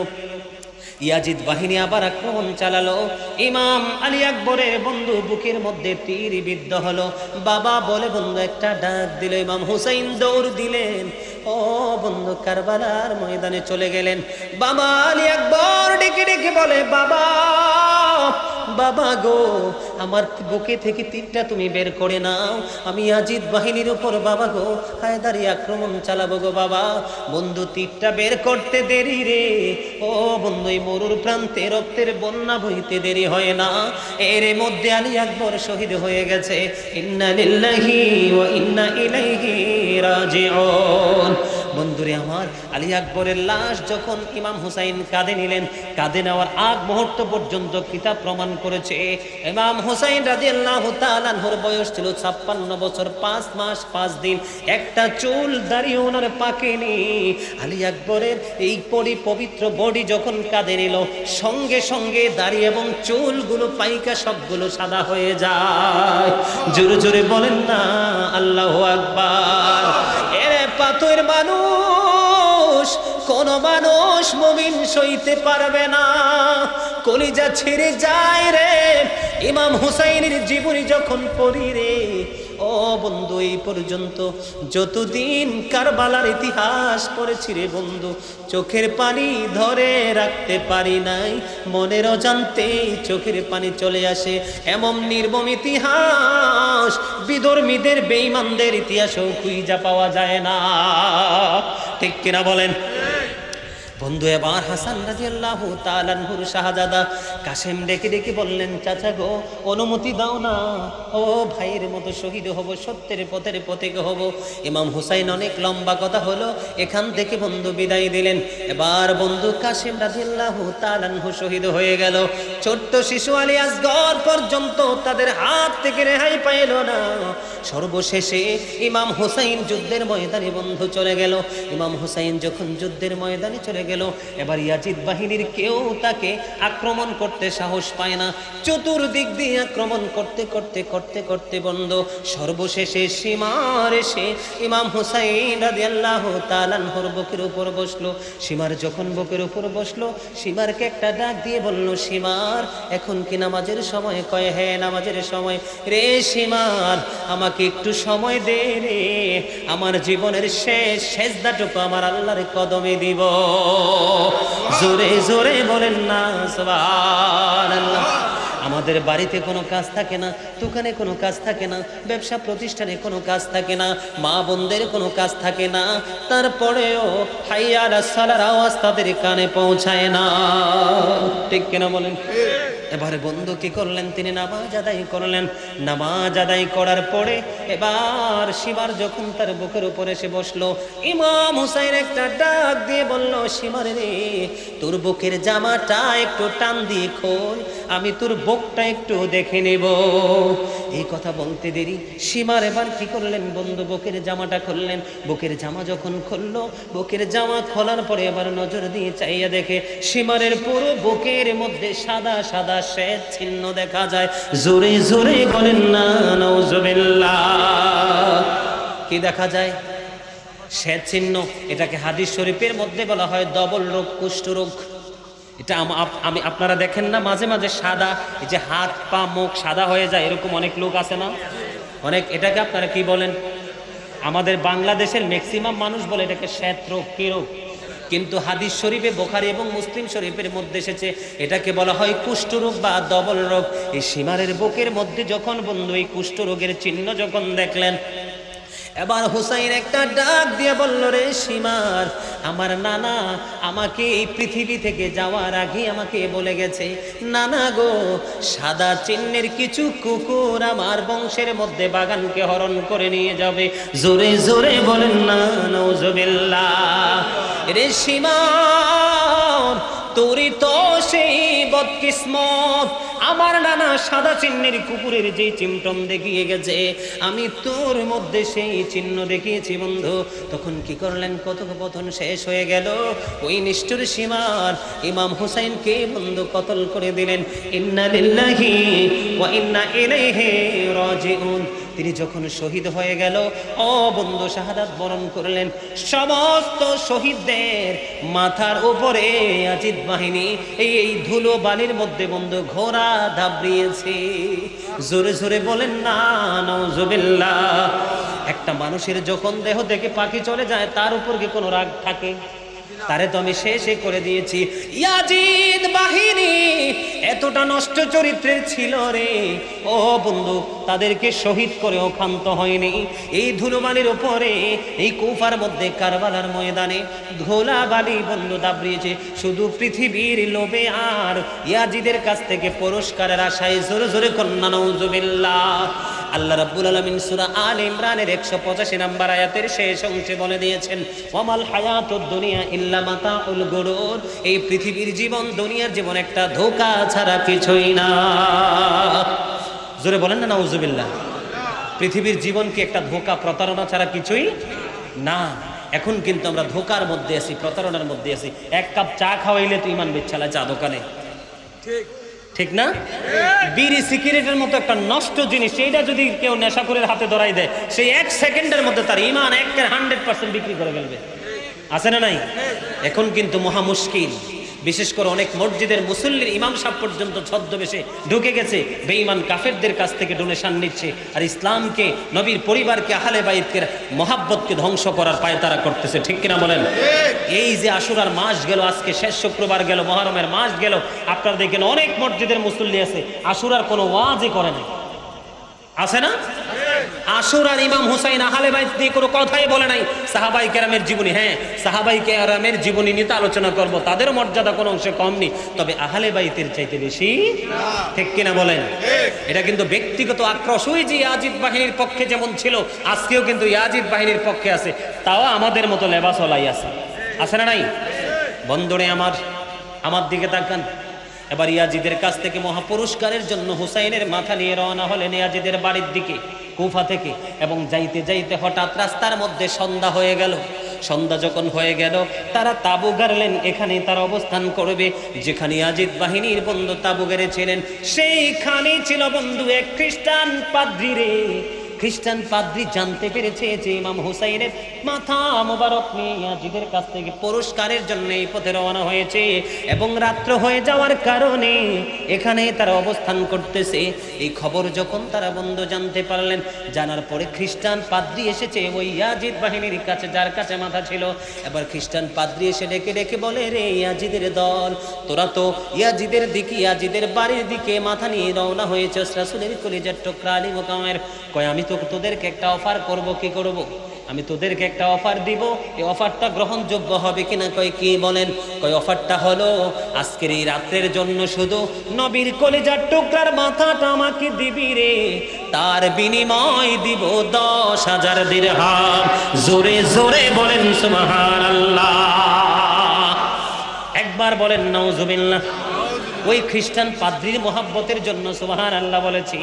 Speaker 1: ইয়াজিদ বাহিনী আবার আক্রমণ চালালো। ইমাম আলী আকবরের বন্ধু বুকের মধ্যে তীর বিদ্ধ হলো। বাবা বলে বন্ধু একটা ডাক দিল। ইমাম হুসাইন দৌড় দিলেন, ও বন্ধু কারবালার ময়দানে চলে গেলেন। বাবা আলী আকবর ডেকে ডেকে বলে, বাবা বাবা গো আমার বুকে থেকে তীরটা তুমি বের করে নাও, আমি ইয়াজিদ বাহিনীর উপর বাবা গো হায়দারি আক্রমণ চালাবো গো বাবা। বন্ধু তীরটা বের করতে দেরি রে, ও বন্ধু এই মরুর প্রান্তে রক্তের বন্যা বইতে দেরি হয় না। এর মধ্যে আলী আকবর শহীদ হয়ে গেছে। ইন্না লিল্লাহি ওয়া ইন্না ইলাইহি রাজিউন। বন্ধুরে আমার, আলী আকবরের লাশ যখন ইমাম হুসাইন কাঁধে নিলেন, কাঁধে নেওয়ার আগ মুহূর্ত পর্যন্ত কিতাব প্রমাণ করেছে ইমাম হুসাইন রাদিয়াল্লাহু তাআলা আনহুর বয়স ছিল 56 বছর 5 মাস 5 দিন। একটা চুল দাড়িও ওনার পাকেনি। আলী আকবরের এই পবিত্র বডি যখন কাঁধে নিল, সঙ্গে সঙ্গে দাড়ি এবং চুলগুলো পাইকা সবগুলো সাদা হয়ে যায়। জোরে জোরে বলেন না আল্লাহু আকবার। এরে পাথর মানুষ, কোন মানুষ মুমিন সইতে পারবে না, কলিজা ছিঁড়ে যায় রে। ইমাম হুসাইনের জীবনী যখন পড়ি রে, ও বন্ধু এই পর্যন্ত যতদিন কারবালার ইতিহাস পড়েছি রে বন্ধু, চোখের পানি ধরে রাখতে পারি নাই, মনের অজান্তে চোখের পানি চলে আসে। এমন নির্মম ইতিহাস বিধর্মীদের বেঈমানদের ইতিহাসও খুঁজে পাওয়া যায় না, ঠিক কিনা বলেন বন্ধু। এবার হাসান রাদিয়াল্লাহু তাআলা আনহুর শাহজাদা কাসেম ডেকে ডেকে বললেন, চাচা গো অনুমতি দাও না, ও ভাইয়ের মতো শহীদ হব, সত্যের পথের পথিক হব। ইমাম হুসাইন অনেক লম্বা কথা হলো, এখান থেকে বন্ধু বিদায় দিলেন। এবার বন্ধু কাসেম রাদিয়াল্লাহু তাআলা আনহু শহীদ হয়ে গেল। ছোট্ট শিশু আলী আসগর পর্যন্ত তাদের হাত থেকে রেহাই পাইল না। সর্বশেষে ইমাম হুসাইন যুদ্ধের ময়দানে বন্ধু চলে গেল। ইমাম হুসাইন যখন যুদ্ধের ময়দানে চলে গেল। এবার ইয়াজিদ বাহিনীর কেউ তাকে আক্রমণ করতে সাহস পায় না। চতুর্দিক দিয়ে আক্রমণ করতে করতে করতে করতে বন্ধ, সর্বশেষে সীমার এসে ইমাম হুসাইন রাদিয়াল্লাহু তাআলা আনহুর বুকের উপর বসলো। সীমার যখন বুকের উপর বসলো, সীমারকে একটা ডাক দিয়ে বলল, সীমার এখন কি নামাজের সময়? কয় হ্যাঁ নামাজের সময়। রে সীমার, আমাকে একটু সময় দে রে, আমার জীবনের শেষ সেজদাটুকু আমার আল্লাহর কদমে দিব। জোরে জোরে বলেন না সুবহানাল্লাহ। আমাদের বাড়িতে কোনো কাজ থাকে না, দোকানে কোনো কাজ থাকে না, ব্যবসা প্রতিষ্ঠানে কোনো কাজ থাকে না, মা বোনদের কোনো কাজ থাকে না, তারপরেও হাইয়া আলাস সালার আওয়াজ তাদের কানে পৌঁছায় না। ঠিক কিনা বলেন? এবারে বন্ধু কি করলেন? তিনি নামাজ আদায় করলেন। নামাজ আদায় করার পরে এবার সীমার যখন তার বুকের উপরে এসে বসলো, ইমাম হুসাইন একটা ডাক দিয়ে বলল, সীমার রে, তোর বুকের জামাটা একটু টান দিয়ে খোল, আমি তোর বুকটা একটু দেখে নেব। এই কথা বলতে দেরি সীমার এবার কি করলেন বন্ধু? বুকের জামাটা খুললেন। বুকের জামা যখন খুললো, বুকের জামা খোলার পরে এবার নজর দিয়ে চাইয়া দেখে সীমারের পুরো বুকের মধ্যে সাদা সাদা শ্বেত চিহ্ন দেখা যায়। জোরে জোরে বলেন না নাউজুবিল্লাহ। কি দেখা যায়? শ্বেত চিহ্ন। এটাকে হাদিস শরীফের মধ্যে বলা হয় ডবল রোগ, কুষ্ঠ রোগ। এটা আমি আপনারা দেখেন না মাঝে মাঝে সাদা, এই যে হাত পা মুখ সাদা হয়ে যায়, এরকম অনেক লোক আছে না? অনেক। এটাকে আপনারা কি বলেন? আমাদের বাংলাদেশের ম্যাক্সিমাম মানুষ বলে এটাকে শ্বেত রোগ। কি রোগ? কিন্তু হাদিস শরীফে বুখারী এবং মুসলিম শরীফের মধ্যে এসেছে এটাকে বলা হয় কুষ্ঠ রোগ বা ডবল রোগ। এই সীমারের বুকের মধ্যে যখন বন্ধু এই কুষ্ঠ রোগের চিহ্ন যখন দেখলেন, এবার হুসাইন একটা ডাক দিয়ে বলল, রে সীমার, আমার নানা আমাকে এই পৃথিবী থেকে যাওয়ার আগে আমাকে বলে গেছে, নানা গো, সাদা চিহ্নের কিছু কুকুর আমার বংশের মধ্যে বাগানকে হরণ করে নিয়ে যাবে। জোরে জোরে বলেন না নাউজুবিল্লাহ। রে সীমার, তোরই তো সেই বদকিসমত, আমার নানা সাদা চিহ্নের কুকুরের যে চিমটম দেখিয়ে গেছে, আমি তোর মধ্যে সেই চিহ্ন দেখিয়েছি বন্ধু। তখন কি করলেন? কথোপকথন শেষ হয়ে গেল। ওই নিষ্ঠুর সীমার ইমাম হুসাইনকে বন্ধু কতল করে দিলেন। ইন্না লিল্লাহি ওয়া ইন্না ইলাইহি রাজিউন। তিনি যখন শহীদ হয়ে গেল, ও বন্ধু শাহাদাত বরণ করলেন। সমস্ত শহীদদের মাথার উপরে ইয়াজিদ বাহিনী এই ধুলো বালির মধ্যে বন্ধু ঘোড়া দাবড়িয়েছে। জোরে জোরে বলেন না নাউজুবিল্লাহ। একটা মানুষের যখন দেহ থেকে পাখি চলে যায়, তার উপর কি কোনো রাগ থাকে? তারে তো আমি শেষে করে দিয়েছি। ইয়াজিদ বাহিনী এতটা নষ্ট চরিত্রের ছিল রে, ও বন্ধু, তাদেরকে শহীদ করেও ক্ষান্ত হয়নি। এই ধুলোবালির উপরে, এই কুফার মধ্যে কারবালার ময়দানে ধুলাবালি বন্ধু দাবড়িয়েছে শুধু পৃথিবীর লোভে আর ইয়াজিদের কাছ থেকে পুরস্কারের আশায়। জোরে জোরে কন্যা নাউজুবিল্লাহ। আল্লাহ রাব্বুল আলামিন সূরা আলে ইমরানের 185 নম্বর আয়াতের শেষ অংশে বলে দিয়েছেন, ওয়ামাল হায়াতুদ দুনিয়া ইল্লা মাতাউল গুরুর। এই পৃথিবীর জীবন, দুনিয়ার জীবন একটা ধোঁকা ছাড়া কিছুই না। জোরে বলেন না নাউজুবিল্লাহ। পৃথিবীর জীবন কি একটা ধোঁকা, প্রতারণা ছাড়া কিছুই না। এখন কিন্তু আমরা ধোঁকার মধ্যে আছি, প্রতারণার মধ্যে আছি। এক কাপ চা খাওয়াইলে তো ইমান বেচালা চা দোকানে, ঠিক ঠিক না? বিড়ি সিগারেটের মতো একটা নষ্ট জিনিস, এইটা যদি কেউ নেশাখোরের হাতে ধরাই দেয়, সেই 1 সেকেন্ডের মধ্যে তার ইমান 100% বিক্রি করে ফেলবে। আছে না নাই? এখন কিন্তু মহা মুশকিল। বিশেষ করে অনেক মসজিদের মুসল্লির ইমাম সাহেব পর্যন্ত ছদ্মবেশে ঢুকে গেছে, বেঈমান কাফেরদের কাছ থেকে ডোনেশন নিচ্ছে, আর ইসলামকে, নবীর পরিবারকে, আহলে বাইতকে, মহাব্বতকে ধ্বংস করার পায়তারা করতেছে। ঠিক কিনা বলেন? এই যে আশুরার মাস গেল, আজকে শেষ শুক্রবার গেল, মুহররমের মাস গেল, আপনারা দেখেন অনেক মসজিদের মুসল্লি আছে আশুরার কোনো ওয়াজই করে না। আছে না? আশুরার ইমাম হুসাইন আহলে বাইত নিয়ে কোনো কথাই বলে নাই। সাহাবাই কেরামের জীবনী, হ্যাঁ সাহাবাই কেরামের জীবনী নিয়ে আলোচনা করব, তাদের মর্যাদা কোনো অংশে কম নেই, তবে আহলে বাইতের চাইতে বেশি। ঠিক কিনা বলেন? এটা কিন্তু ব্যক্তিগত আক্রোশ, ওই যে ইয়াজিদ বাহিনীর পক্ষে যেমন ছিল, আজকেও কিন্তু ইয়াজিদ বাহিনীর পক্ষে আছে, তাও আমাদের মতো লেবাসলাই আছে। আছে না নাই? বন্ধুরে আমার দিকে তাকান। এবার ইয়াজিদের কাছ থেকে মহাপুরস্কারের জন্য হুসাইনের মাথা নিয়ে রওনা হলেন ইয়াজিদের বাড়ির দিকে কুফা থেকে। এবং যাইতে যাইতে হঠাৎ রাস্তার মধ্যে সন্ধ্যা হয়ে গেল। সন্ধ্যা যখন হয়ে গেল তারা তাবু গাড়লেন, এখানেই তারা অবস্থান করবে। যেখানে ইয়াজিদ বাহিনীর বন্ধু তাবু গেড়েছিলেন সেইখানেই ছিল বন্ধু এক খ্রিস্টান পাদ্রী রে। খ্রিস্টান পাদ্রী জানতে পেরেছে যে ইমাম হুসাইনের মাথা মোবারক নিয়ে ইয়াজিদের কাছ থেকে পুরস্কারের জন্য এই পথে রওনা হয়েছে এবং রাত্র হয়ে যাওয়ার কারণে এখানে তারা অবস্থান করতেছে। এই খবর যখন তারা বন্ধু জানতে পারলেন, জানার পরে খ্রিস্টান পাদ্রী এসেছে ওই ইয়াজিদ বাহিনীর কাছে, যার কাছে মাথা ছিল। এবার খ্রিস্টান পাদ্রী এসে ডেকে ডেকে বলে, রে ইয়াজিদের দল, তোরা তো ইয়াজিদের দিকে, ইয়াজিদের বাড়ির দিকে মাথা নিয়ে রওনা হয়েছে রাসূলের কলিজার টুকরা আলী মোকামের। কয় আমি তো তোদেরকে একটা অফার করব। কি করব? আমি তোদেরকে একটা অফার দিব, এই অফারটা গ্রহণযোগ্য হবে কিনা? কয় কি বলেন? কয় অফারটা হলো আজকের এই রাত্রের জন্য শুধু নবীর কলিজার টুকরার মাথাটা আমাকে দিবি রে, তার বিনিময় দিব 10,000 দিরহাম। জোরে জোরে বলেন সুবহানাল্লাহ, একবার বলেন নাউজুবিল্লাহ। ওই খ্রিস্টান পাদ্রীর মোহাব্বতের জন্য সুবহানাল্লাহ বলেছি।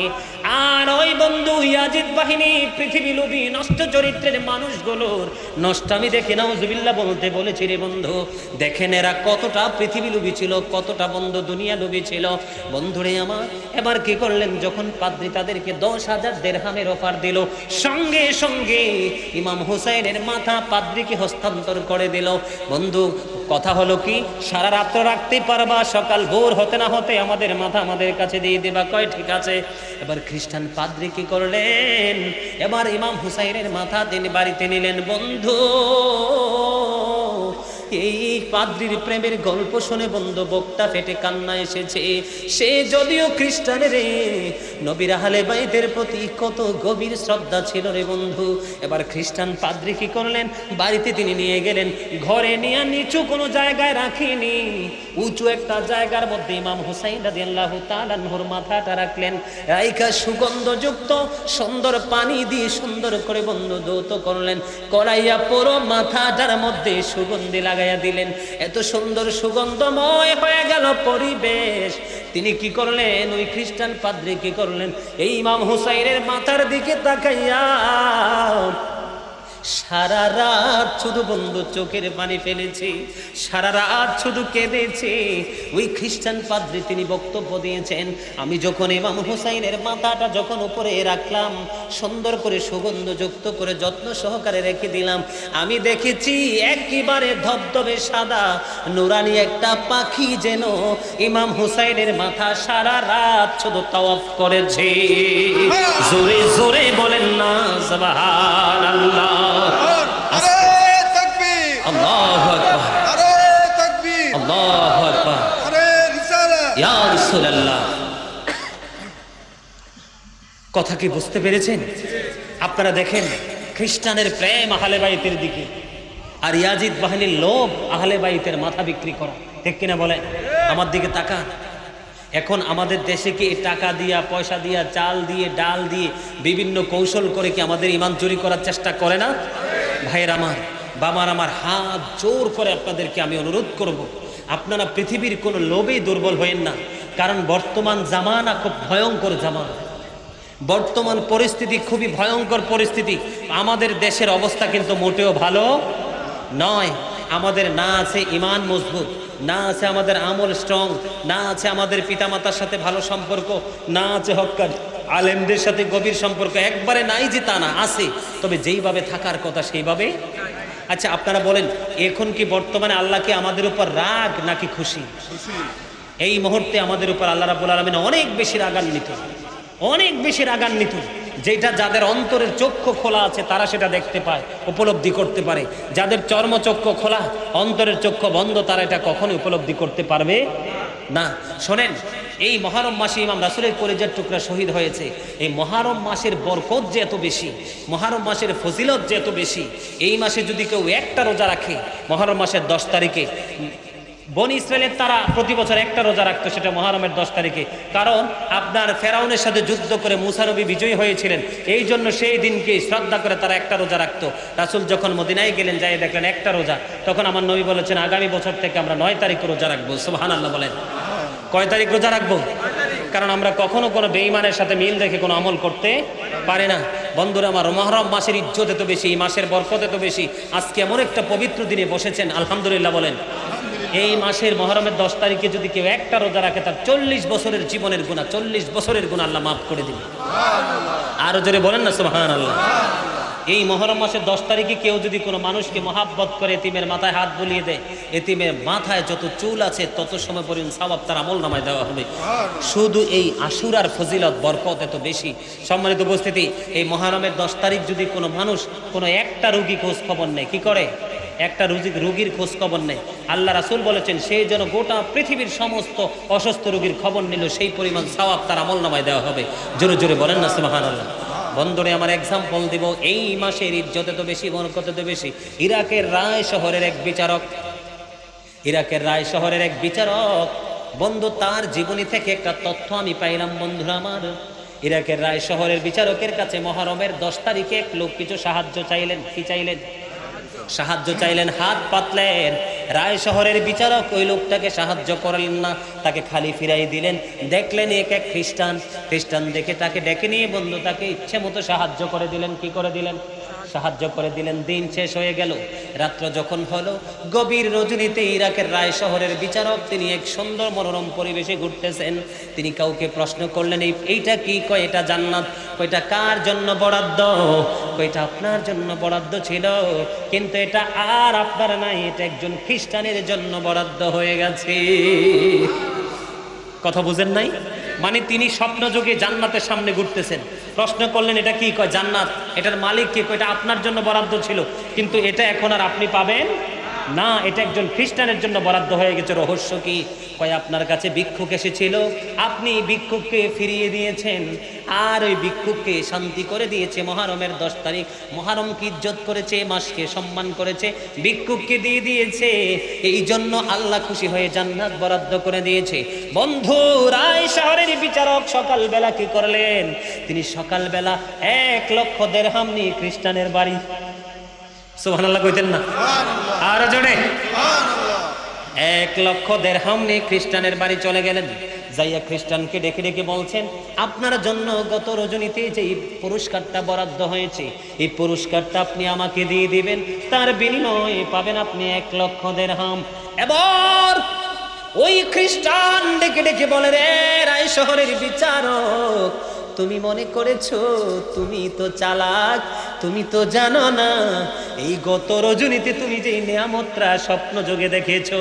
Speaker 1: আর ওই বন্ধু ইয়াজিদ বাহিনী পৃথিবী লোভী নষ্ট চরিত্রের মানুষগুলোর নষ্টামি দেখে নাউজুবিল্লাহ বলতে বলেছি রে বন্ধু। দেখেন এরা কতটা পৃথিবী লোভী ছিল, কতটা বন্ধু দুনিয়া লোভী ছিল। বন্ধুরে আমার, এবার কি করলেন, যখন পাদ্রী তাদেরকে 10,000 দিরহামের অফার দিল, সঙ্গে সঙ্গে ইমাম হুসাইনের মাথা পাদ্রীকে হস্তান্তর করে দিল। বন্ধু কথা হলো কি, সারা রাত্র রাখতে পারবা, সকাল ভোর হতে না হতে আমাদের মাথা আমাদের কাছে দিয়ে দেবা। কয় ঠিক আছে। এবার খ্রিস্টান পাদ্রী কি করলেন, এবার ইমাম হুসাইনের মাথা তিনি বাড়িতে নিলেন। বন্ধু এই পাদ্রীর প্রেমের গল্প শুনে বন্ধু বকটা ফেটে কান্না এসেছে। সে যদিও খ্রিস্টানের রে, নবীর আহলে বাইতের প্রতি কত গভীর শ্রদ্ধা ছিল রে বন্ধু। এবার খ্রিস্টান পাদ্রী কি করলেন, বাড়িতে তিনি নিয়ে গেলেন। ঘরে নিয়ে নিচু কোনো জায়গায় রাখিনি, উঁচু একটা জায়গার মধ্যে ইমাম হুসাইন রাদিয়াল্লাহু তাআলা আনহুর মাথাটা রাখলেন। রাইখা সুগন্ধযুক্ত সুন্দর পানি দিয়ে সুন্দর করে বন্ধু ধৌত করলেন, করাইয়া পুরো মাথাটার মধ্যে সুগন্ধি লাগাইয়া দিলেন। এত সুন্দর সুগন্ধময় হয়ে গেল পরিবেশ। তিনি কি করলেন, ওই খ্রিস্টান পাদ্রী কি করলেন, এই ইমাম হুসাইনের মাথার দিকে তাকাইয়া সারা রাত শুধু বন্ধু চোখের পানি ফেলেছে, সারা রাত শুধু কেঁদেছে। ওই খ্রিস্টান পাদ্রী তিনি বক্তব্য দিয়েছেন, আমি যখন ইমাম হুসাইনের মাথাটা যখন উপরে রাখলাম, সুন্দর করে সুগন্ধযুক্ত করে যত্ন সহকারে রেখে দিলাম, আমি দেখেছি একেবারে ধবধবে সাদা নুরানি একটা পাখি যেন ইমাম হুসাইনের মাথা সারা রাত শুধু তাওয়াফ করেছে। জোরে জোরে বলেন না সুবহানাল্লাহ। আল্লাহু আকবার, আল্লাহু আকবার, ইয়া রাসূলুল্লাহ। কথা কি বুঝতে পেরেছেন? আপনারা দেখেন খ্রিস্টানের প্রেম আহলে বাইতের দিকে, আর ইয়াজিদ বাহিনীর লোভ আহলে বাইতের মাথা বিক্রি করা। ঠিক কিনা বলেন? আমার দিকে তাকান। এখন আমাদের দেশে কি টাকা দিয়া, পয়সা দিয়া, চাল দিয়ে, ডাল দিয়ে বিভিন্ন কৌশল করে কি আমাদের ঈমান চুরি করার চেষ্টা করে না? ভাইয়ের আমার, বাবার আমার, হাত জোর করে আপনাদেরকে আমি অনুরোধ করব, আপনারা পৃথিবীর কোনো লোভেই দুর্বল হয়েন না। কারণ বর্তমান জামানা খুব ভয়ঙ্কর জামানা, বর্তমান পরিস্থিতি খুবই ভয়ঙ্কর পরিস্থিতি। আমাদের দেশের অবস্থা কিন্তু মোটেও ভালো নয়। আমাদের না আছে ঈমান মজবুত, না আছে আমাদের আমল স্ট্রং, না আছে আমাদের পিতামাতার সাথে ভালো সম্পর্ক, না আছে হক্কানি আলেমদের সাথে গভীর সম্পর্ক। একবারে নাই যে তা না, আছে, তবে যেইভাবে থাকার কথা সেইভাবে। আচ্ছা আপনারা বলেন, এখন কি বর্তমানে আল্লাহ কি আমাদের উপর রাগ নাকি খুশি? এই মুহূর্তে আমাদের উপর আল্লাহ রাব্বুল আলামিন অনেক বেশি রাগান্বিত, অনেক বেশি রাগান্বিত। যেটা যাদের অন্তরের চক্ষু খোলা আছে তারা সেটা দেখতে পায়, উপলব্ধি করতে পারে। যাদের চর্মচক্ষু খোলা, অন্তরের চক্ষু বন্ধ, তারা এটা কখনোই উপলব্ধি করতে পারবে না। শোনেন, এই মহরম মাসে ইমাম রাসূলের কলিজার টুকরা শহীদ হয়েছে। এই মহরম মাসের বরকত যে এত বেশি, মহরম মাসের ফজিলত যে এত বেশি, এই মাসে যদি কেউ একটা রোজা রাখে, মহরম মাসের 10 তারিখে, বনি ইসরায়েলের তারা প্রতি বছর একটা রোজা রাখতো, সেটা মহরমের 10 তারিখে। কারণ আপনার ফেরাউনের সাথে যুদ্ধ করে মুসা নবী বিজয়ী হয়েছিলেন, এই জন্য সেই দিনকে শ্রদ্ধা করে তারা একটা রোজা রাখতো। রাসূল যখন মদিনায় গেলেন, যাই দেখলেন একটা রোজা, তখন আমার নবী বলেছেন আগামী বছর থেকে আমরা 9 তারিখ রোজা রাখবো। সুবহানাল্লাহ বলেন। কয় তারিখ রোজা রাখবো? কারণ আমরা কখনো কোনো বেঈমানের সাথে মিল রেখে কোনো আমল করতে পারি না। বন্ধুরা আমার, মুহররম মাসের ইজ্জত এত বেশি, এই মাসের বরকত এত বেশি। আজকে এমন একটা পবিত্র দিনে বসেছেন, আলহামদুলিল্লাহ বলেন। এই মাসের মুহররমের 10 তারিখে যদি কেউ একটা রোজা রাখে, তার 40 বছরের জীবনের গুনাহ, 40 বছরের গুনাহ আল্লাহ মাফ করে দিবেন। আরো জোরে বলেন না সুবহানাল্লাহ। এই মুহররম মাসের 10 তারিখে কেউ যদি কোনো মানুষকে মহাব্বত করে, এতিমের মাথায় হাত বুলিয়ে দেয়, এতিমের মাথায় যত চুল আছে তত সময় পর্যন্ত সওয়াব তার আমলনামায় দেওয়া হবে। শুধু এই আশুরার ফজিলত বরকত এত বেশি। সম্মানিত উপস্থিতি, এই মুহররমের 10 তারিখ যদি কোনো মানুষ কোনো একটা রোগী খোঁজ খবর নেয়, কি করে? একটা রোগীর খোঁজ খবর নেয়, আল্লাহ রাসূল বলেছেন সেই যেন গোটা পৃথিবীর সমস্ত অসুস্থ রোগীর খবর নিল, সেই পরিমাণ সওয়াব তার আমলনামায় দেওয়া হবে। জোরে জোরে বলেন না সুবহানাল্লাহ। বন্ধুরে আমার এক্সাম্পল দিব, এই মাসের ইজ্জত এত বেশি, বরকত এত বেশি। ইরাকের রায় শহরের এক বিচারক, বন্ধু, তার জীবনী থেকে একটা তথ্য আমি পাইলাম। বন্ধুরা আমার, ইরাকের রায় শহরের বিচারকের কাছে মুহররমের 10 তারিখে এক লোক কিছু সাহায্য চাইলেন। কি চাইলেন? সাহায্য চাইলেন, হাত পাতলেন। রায় শহরের বিচারক ওই লোকটাকে সাহায্য করলেন না, তাকে খালি ফিরাই দিলেন। দেখলেন এক খ্রিস্টান দেখে তাকে ডেকে নিয়ে বন্ধু তাকে ইচ্ছে মতো সাহায্য করে দিলেন। কি করে দিলেন? সাহায্য করে দিলেন। দিন শেষ হয়ে গেল, রাত্র যখন হলো, গভীর রজনীতে ইরাকের রায় শহরের বিচারক তিনি এক সুন্দর মনোরম পরিবেশে ঘুরতেছেন। তিনি কাউকে প্রশ্ন করলেন, এইটা কি? কয় এটা জান্নাত। কয়টা কার জন্য বরাদ্দ? কয়টা আপনার জন্য বরাদ্দ ছিল, কিন্তু এটা আর আপনার নাই, এটা একজন খ্রিস্টানের জন্য বরাদ্দ হয়ে গেছে। কথা বুঝেন নাই? মানে তিনি স্বপ্নযোগে জান্নাতের সামনে ঘুরতেছেন। প্রশ্ন করলেন এটা কি? কয় জান্নাত। এটার মালিক কে? কয় এটা আপনার জন্য বরাদ্দ ছিল, কিন্তু এটা এখন আর আপনি পাবেন না, এটা একজন খ্রিস্টানের জন্য বরাদ্দ হয়ে গেছে। রহস্য কি? কয় আপনার কাছে ভিক্ষুক এসেছিল, আপনি ভিক্ষুককে ফিরিয়ে দিয়েছেন, আর ওই ভিক্ষুককে শান্তি করে দিয়েছে। মুহররমের 10 তারিখ, মুহররমকে ইজ্জত করেছে, মাসকে সম্মান করেছে, ভিক্ষুককে দিয়ে দিয়েছে। এই জন্য আল্লাহ খুশি হয়ে জান্নাত বরাদ্দ করে দিয়েছে। বন্ধু, রায় শহরের বিচারক সকালবেলা কি করলেন? তিনি সকালবেলা 1 লক্ষ দিরহাম নিয়ে খ্রিস্টানের বাড়ি, সুবহানাল্লাহ কইতেন না? আর জোরে 1 লক্ষ দিরহাম নিয়ে খ্রিস্টানের বাড়ি চলে গেলেন। যাইয়া খ্রিস্টানকে ডেকে ডেকে বলছেন, আপনার জন্য গত রজনীতে যে পুরস্কারটা বরাদ্দ হয়েছে, এই পুরস্কারটা আপনি আমাকে দিয়ে দিবেন, তার বিনিময়ে পাবেন আপনি 1 লক্ষ দিরহাম। এবার ওই খ্রিস্টান ডেকে ডেকে বলে, রে রায় শহরের বিচারক, তুমি মনে করেছো তুমি তো চালাক, তুমি তো জানো না এই গত রজনীতে তুমি যে নেয়ামতটা স্বপ্ন যোগে দেখেছো,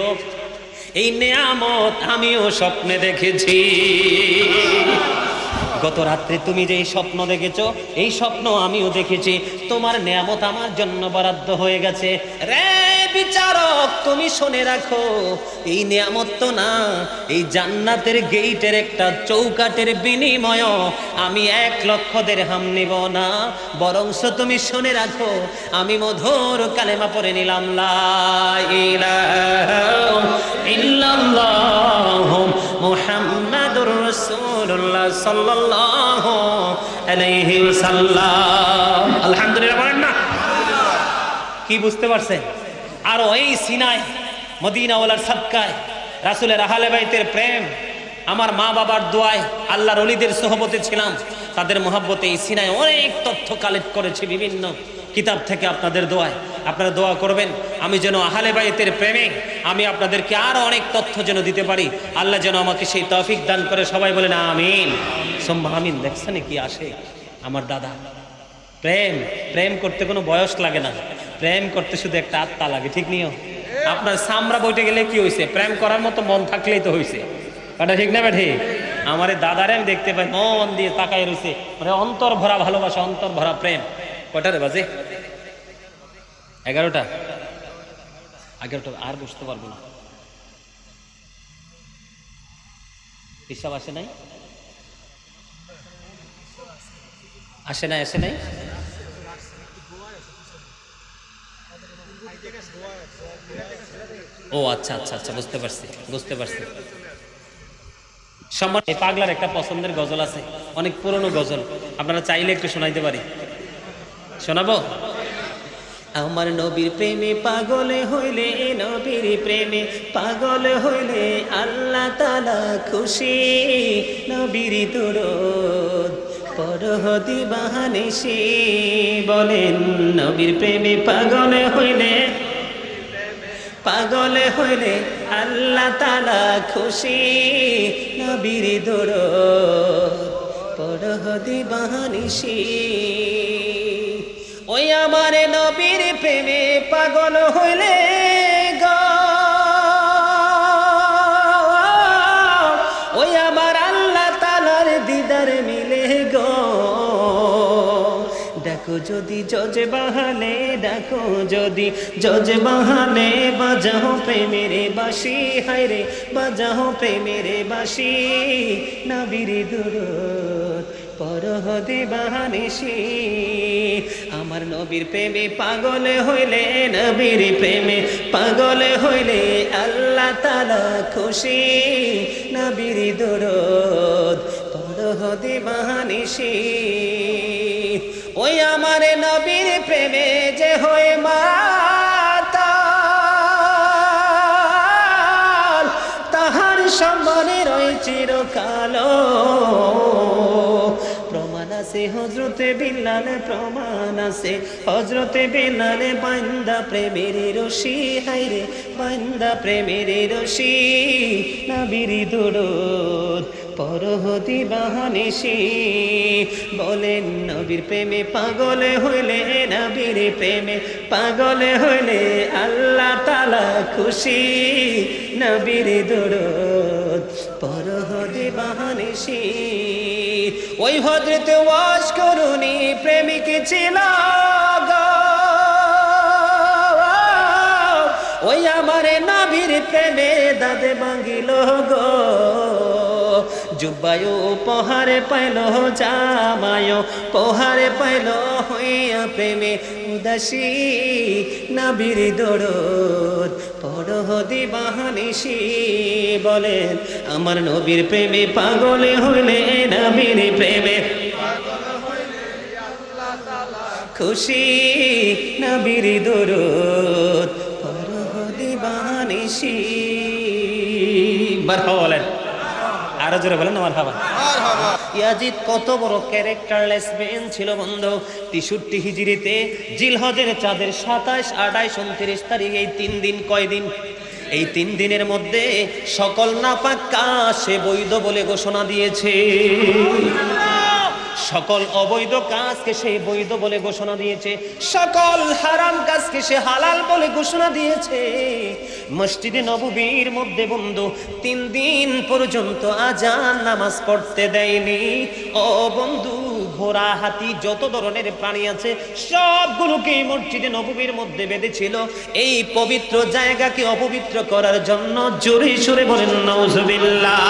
Speaker 1: এই নেয়ামত আমিও স্বপ্নে দেখেছি। গত রাত্রে তুমি যে স্বপ্ন দেখেছো, এই স্বপ্ন আমিও দেখেছি। তোমার নেয়ামত আমার জন্য বরাদ্দ হয়ে গেছে। রে বিচারক, তুমি শুনে রাখো, এই নেয়ামত তো না, এই জান্নাতের গেইটের একটা চৌকাটের বিনিময় আমি 1 লক্ষ দিরহাম নিব না, বরংস তুমি শুনে রাখো, আমি মধুর কালেমা পড়ে নিলাম, লা ইলাহা ইল্লাল্লাহু মুহাম্মাদুর রাসূলুল্লাহ সাল্লাল্লাহু আলাইহি ওয়াসাল্লাম। আলহামদুলিল্লাহ বলেন না? কি বুঝতে পারছেন? আর ওই সিনায় মদিনাওয়ালার সাদকায়, রাসূলের আহলে বাইতের প্রেম, আমার মা বাবার দোয়ায়, আল্লাহর ওলিদের সোহবতে ছিলাম, তাদের মহব্বতে এই সিনায় অনেক তথ্য কালেক্ট করেছি বিভিন্ন কিতাব থেকে। আপনাদের দোয়ায়, আপনারা দোয়া করবেন আমি যেন আহলে বাইতের প্রেমে আমি আপনাদেরকে আরো অনেক তথ্য যেন দিতে পারি। আল্লাহ যেন আমাকে সেই তৌফিক দান করে। সবাই বলেন আমিন, সুম্মা আমিন। দেখছেন কি আসে আমার দাদা? প্রেম করতে কোনো বয়স লাগে না, প্রেম করতে শুধু একটা আত্মা লাগে, ঠিক নিও? আপনার সামরা বইটে গেলে কি হয়েছে? প্রেম করার মতো মন থাকলেই তো হয়েছে, এটা ঠিক না বেঠি? আমার দাদারে আমি দেখতে পাই, মন দিয়ে তাকাই রয়েছে, মানে অন্তর ভরা ভালোবাসা, অন্তর ভরা প্রেম। কটারে বাজে? 11টা। আর বুঝতে পারবো না। হিসাব আসে নাই? আসে নাই? ও আচ্ছা, বুঝতে পারছি। এই পাগলার একটা পছন্দের গজল আছে, অনেক পুরনো গজল, আপনারা চাইলে একটু শোনাইতে পারি। শোনাবো? আমার নবীর প্রেমে পাগল হইলে, নবীর প্রেমে পাগল হইলে আল্লাহ তাআলা খুশি। নবীর দুরূদ পরহদি বাহানিসি বলেন নবীর প্রেমে পাগলে হইলে আল্লাহ তাআলা খুশি নবীর দরদ পরহদি বাহানিসি ওই আমার নবীর প্রেমে পাগল হইলে গো ওই আমার আল্লাহ তাআলার দিদার মিলে গো ডাকো যদি জজে বাহানে ডাকো যদি জজে বাহানে বাজাও প্রেমের বাঁশি হায়রে বাজাও প্রেমের বাঁশি নবীর দরদ পরহদি বাহানিসি আমার নবীর প্রেমে পাগল হইলে নবীর প্রেমে পাগল হইলে আল্লাহ তাআলা খুশি নবীর দরদ পরহদি বাহানিসি ওই আমার নবীর প্রেমে যে হয়ে মাতাল তাহার সম্মানে রয় চিরকাল প্রমাণ আছে হযরতে বিলাল প্রমাণ আছে হযরতে বিলাল বান্দা প্রেমের রশি হায়রে বান্দা প্রেমের রশি নবীর দরদ পরহদি বাহানিসি বলেন নবীর প্রেমে পাগল হইলে নবীর প্রেমে পাগল হইলে আল্লাহ তাআলা খুশি নবীর দরদ পরহদি বাহানিসি ওই হযরত ওয়াস করুনি প্রেমিক ছিল গো ওই আমার নবীর প্রেমে দাদে ভাঙিল গো জুব্বায় উপহারে পাইল জামায় উপহারে পাইল হইয়া প্রেমে উদাসী নবীর দরদ পরহদি বাহানিসি বলেন আমার নবীর প্রেমে পাগল হইলে নবীর প্রেমে খুশি নবীর দরদ পরহদি বাহানিসি মারহাবা বলেন আরো জোরে বলেন মারহাবা ইয়াজিদ কত বড় ক্যারেক্টারলেস ম্যান ছিল বন্ধু 63 হিজরিতে জিলহজের চাঁদের 27 28 29 তারিখ এই 3 দিন কয়দিন এই 3 দিনের মধ্যে সকল নাপাক কাজ সে বৈধ বলে ঘোষণা দিয়েছে সকল অবৈধ কাজকে সে বৈধ বলে ঘোষণা দিয়েছে সকল হারাম কাজকে সে হালাল বলে ঘোষণা দিয়েছে মসজিদে নববীর মধ্যে বন্ধু 3 দিন পর্যন্ত আজান নামাজ পড়তে দেয়নি ও বন্ধু ঘোড়া হাতি যত ধরনের প্রাণী আছে সবগুলোকে মসজিদে নববীর মধ্যে বেঁধেছিল এই পবিত্র জায়গাকে অপবিত্র করার জন্য জোরে সোরে বলেন নাউজুবিল্লাহ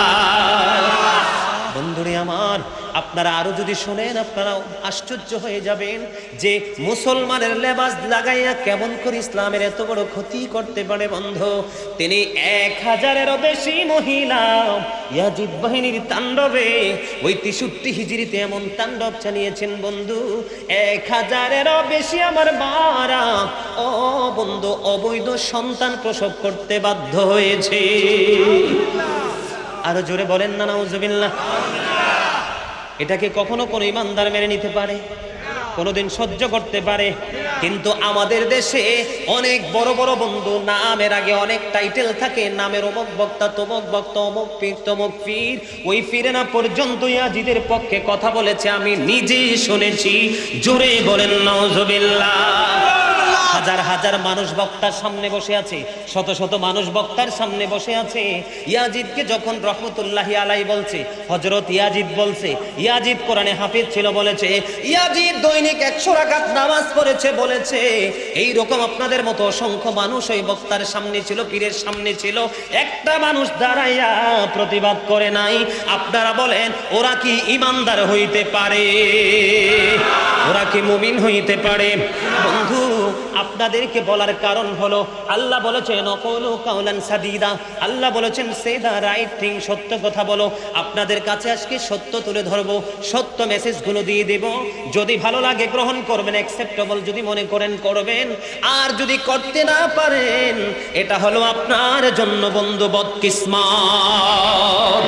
Speaker 1: বন্ধুরে আমার আপনারা আরো যদি শুনেন আপনারা আশ্চর্য হয়ে যাবেন যে মুসলমানের লেবাস লাগাইয়া কেমন করে ইসলামের এত বড় ক্ষতি করতে পারে বন্ধু তিনি 1000-এরও বেশি মহিলা ইয়াজিদ বাহিনীর তাণ্ডবে ওই 63 হিজরিতে এমন তাণ্ডব চালিয়েছেন বন্ধু 1000-এরও বেশি আমার মারা ও বন্ধু অবৈধ সন্তান প্রসব করতে বাধ্য হয়েছে আরো জোরে বলেন না নাউজুবিল্লাহ এটাকে কখনো কোনো ইমানদার মেনে নিতে পারে কোনোদিন সহ্য করতে পারে কিন্তু আমাদের দেশে অনেক বড় বড় বন্ধু নামের আগে অনেক টাইটেল থাকে নামের অমুক বক্তা তমুক বক্তা অমুক পীর তমুক পীর ওই পীরে না পর্যন্ত ইয়াজিদের পক্ষে কথা বলেছে আমি নিজে শুনেছি জোরে বলেন নাউজুবিল্লাহ হাজার হাজার মানুষ বক্তার সামনে বসে আছে শত শত মানুষ বক্তার সামনে বসে আছে ইয়াজিদকে যখন রহমতুল্লাহি আলাইহি বলছে হযরত ইয়াজিদ বলছে ইয়াজিদ কোরআনে হাফিজ ছিল বলেছে ইয়াজিদ দৈনিক 100 রাকাত নামাজ পড়েছে বলেছে এই রকম আপনাদের মতো অসংখ্য মানুষ ওই বক্তার সামনে ছিল পীরের সামনে ছিল একটা মানুষ দাঁড়াইয়া প্রতিবাদ করে নাই আপনারা বলেন ওরা কি ঈমানদার হইতে পারে ওরা কি মুমিন হইতে পারে বন্ধু আপনাদেরকে বলার কারণ হলো আল্লাহ বলেছেন অকৌলু কাওলান সাদীদা আল্লাহ বলেছেন সে দা রাইট থিং সত্য কথা বলো আপনাদের কাছে আজকে সত্য তুলে ধরবো সত্য মেসেজগুলো দিয়ে দেব যদি ভালো লাগে গ্রহণ করবেন অ্যাকসেপ্টেবল যদি মনে করেন করবেন আর যদি করতে না পারেন এটা হলো আপনার জন্য বন্ধু বদকিসমত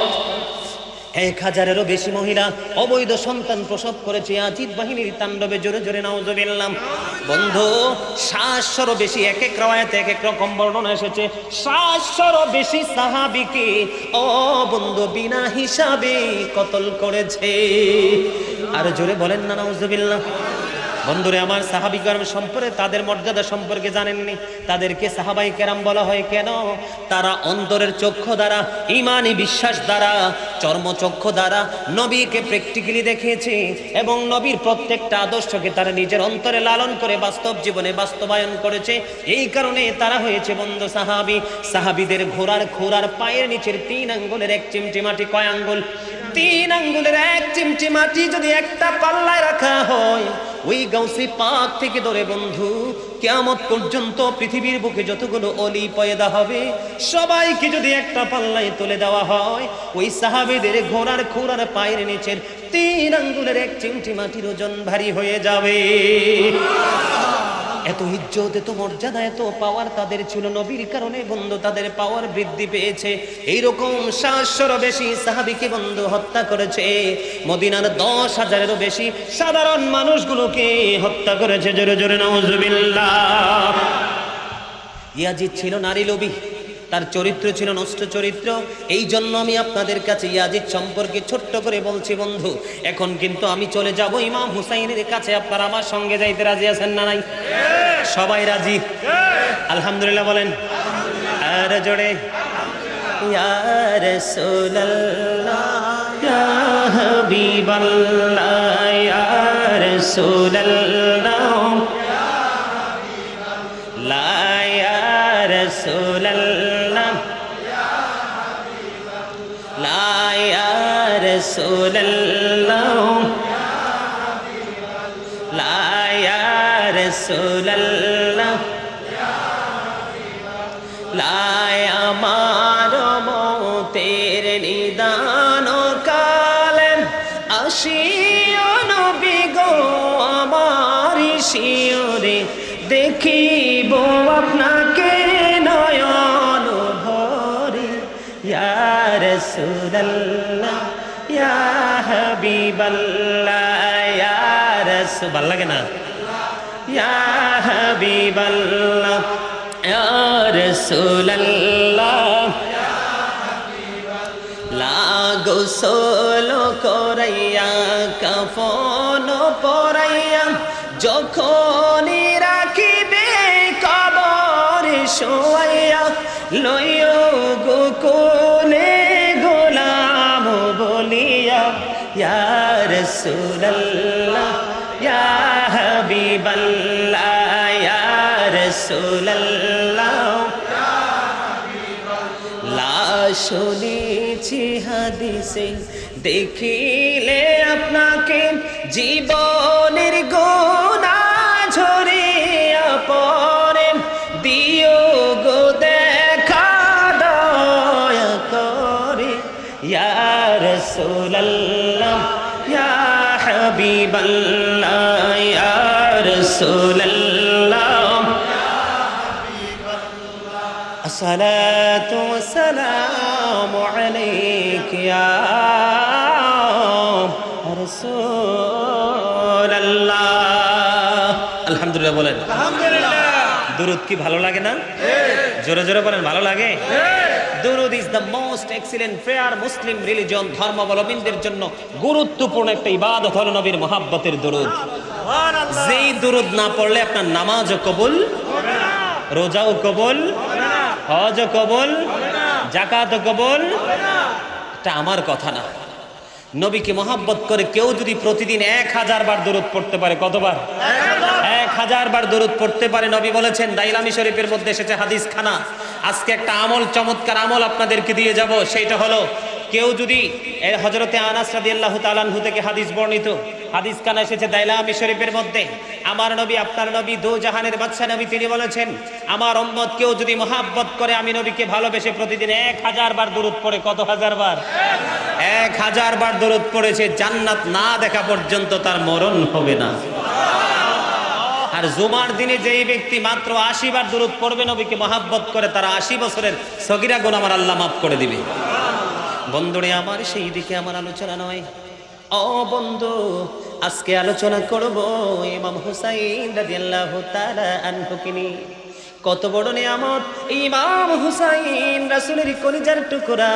Speaker 1: 1000-এরও বেশি মহিলা অবৈধ সন্তান প্রসব করেছে ইয়াজিদ বাহিনীর তাণ্ডবে। জোরে জোরে নাউজুবিল্লাহ। বন্ধু 700-রও বেশি, এক এক রাওয়ায়াতে এক এক রকম বর্ণনা এসেছে, 700-রও বেশি সাহাবীকে ও বন্ধু বিনা হিসাবে কতল করেছে। আর জোরে বলেন না নাউজুবিল্লাহ। বন্ধুরে আমার, সাহাবী কেরাম সম্পর্কে, তাদের মর্যাদা সম্পর্কে জানেননি? তাদেরকে সাহাবাই কেরাম বলা হয় কেন? তারা অন্তরের চক্ষু দ্বারা, ঈমানি বিশ্বাস দ্বারা, চর্মচক্ষু দ্বারা নবীকে প্র্যাকটিক্যালি দেখিয়েছে এবং নবীর প্রত্যেকটা আদর্শকে তারা নিজের অন্তরে লালন করে বাস্তব জীবনে বাস্তবায়ন করেছে। এই কারণে তারা হয়েছে বন্ধু সাহাবী। সাহাবীদের ঘোড়ার খুরার পায়ের নিচের 3 আঙ্গুলের 1 চিমটি মাটি কয় আঙ্গুল? 3 আঙ্গুলের 1 চিমটি মাটি যদি একটা পাল্লায় রাখা হয়, ওই গাউসে পাক থেকে ধরে বন্ধু কিয়ামত পর্যন্ত পৃথিবীর বুকে যতগুলো অলি পয়দা হবে সবাইকে যদি একটা পাল্লায় তুলে দেওয়া হয়, ওই সাহাবীদের ঘোড়ার খুরার পায়ের নিচের 3 আঙ্গুলের 1 চিমটি মাটির ওজন ভারী হয়ে যাবে। এত ইজ্জত, এত মর্যাদা, এত পাওয়ার তাদের ছিল নবীর কারণে বন্ধু। তাদের পাওয়ার বৃদ্ধি পেয়েছে। এইরকম 700-রও বেশি সাহাবীকে বন্ধু হত্যা করেছে। মদিনার 10,000-এরও বেশি সাধারণ মানুষগুলোকে হত্যা করেছে। জোরে জোরে নাউজুবিল্লাহ। ইয়াজিদ ছিল নারী লোভী, তার চরিত্র ছিল নষ্ট চরিত্র। এই জন্য আমি আপনাদের কাছে ইয়াজিদ সম্পর্কে ছোট্ট করে বলছি বন্ধু। এখন কিন্তু আমি চলে যাব ইমাম হুসাইনের কাছে। আপনারা আমার সঙ্গে যাইতে রাজি আছেন না নাই? সবাই রাজি? আলহামদুলিল্লাহ বলেন। আর জোরে ইয়া রাসূলুল্লাহ ইয়া হাবিবাল্লাহ ইয়া রাসূলুল্লাহ লা ইয়া রাসূলুল্লাহ লা ইয়া রাসূলুল্লাহ লা ইয়া রাসূলুল্লাহ লা আমার মতের নিদান কালে আসিও নবী গো আমার শিয়রে দেখিব আপনাকে নয়ন ভরে ইয়া রাসূলুল্লাহ ইয়া হাবিবাল্লাহ ইয়া রাসূল। ভালো লাগে না? ইয়া হাবিবাল্লাহ ইয়া রাসূলুল্লাহ লাগো সোলো করাইয়া কাফন পরাইয়া যখনই রাখিবে কবরে শোয়াইয়া লইও গো কোলে গোলাম বলিয়া ইয়া রাসূলুল্লাহ ইয়া হাবিবাল্লাহ ইয়া রাসূলুল্লাহ লা শুনেছি হাদিসে দেখিলে আপনাকে জীবনের গুনাহ ঝরিয়া পড়ে দিও গো দেখা দয়া করে ইয়া রাসূলুল্লাহ ইয়া হাবিবাল্লাহ ইয়া রাসূলুল্লাহ আসসালাতু ওয়াসসালামু আলাইকা ইয়া রাসূলুল্লাহ। আলহামদুলিল্লাহ বলেন। আলহামদুলিল্লাহ। দুরূদ কি ভালো লাগে না? জোরে জোরে বলেন, ভালো লাগে? Durood is the most excellent prayer Muslim religion. ধর্মাবলম্বীদের জন্য গুরুত্বপূর্ণ একটা ইবাদত হলো নবীর মুহাব্বতের দুরূদ। যেই দুরূদ না পড়লে আপনার নামাজও কবুল হবে না, রোজাও কবুল হবে না, হজ কবুল হবে না, যাকাত কবুল হবে না। এটা আমার কথা না। নবীকে মহব্বত করে কেউ যদি প্রতিদিন 1000 বার দরুদ পড়তে পারে, কতবার? 1000 বার দরুদ পড়তে পারে। নবী বলেছেন, দাইলামি শরীফের মধ্যে এসেছে হাদিস খানা। আজকে একটা আমল, চমৎকার আমল আপনাদেরকে দিয়ে যাব। সেইটা হলো, কেউ যদি হযরতে আনাস রাদিয়াল্লাহু তাআলা আনহু থেকে হাদিস বর্ণিত, হাদিস খানা এসেছে দাইলামি শরীফের মধ্যে। আমার নবী, আপনার নবী, দু জাহানের বাদশা নবী, তিনি বলেছেন, আমার উম্মত কেউ যদি মহব্বত করে, আমি নবীকে ভালোবেসে প্রতিদিন 1000 বার দরুদ পড়ে, কত হাজার বার? 1000 বার দরুদ পড়েছে, জান্নাত না দেখা পর্যন্ত তার মরণ হবে না। আর জুমার দিনে যেই ব্যক্তি মাত্র 80 বার দরুদ পড়বে, নবীকে মহব্বত করে, তারা 80 বছরের সগীরা গুনাহ আমার আল্লাহ মাফ করে দিবে। বন্ধুরে আমার, সেই দিকে আমার আলোচনা নয়। ও বন্ধু, আজকে আলোচনা করব ইমাম হুসাইন রাদিয়াল্লাহু তাআলা আনহুকে নিয়ে। কত বড় নিয়ামত ইমাম হুসাইন, রাসূলের কলিজার টুকরা।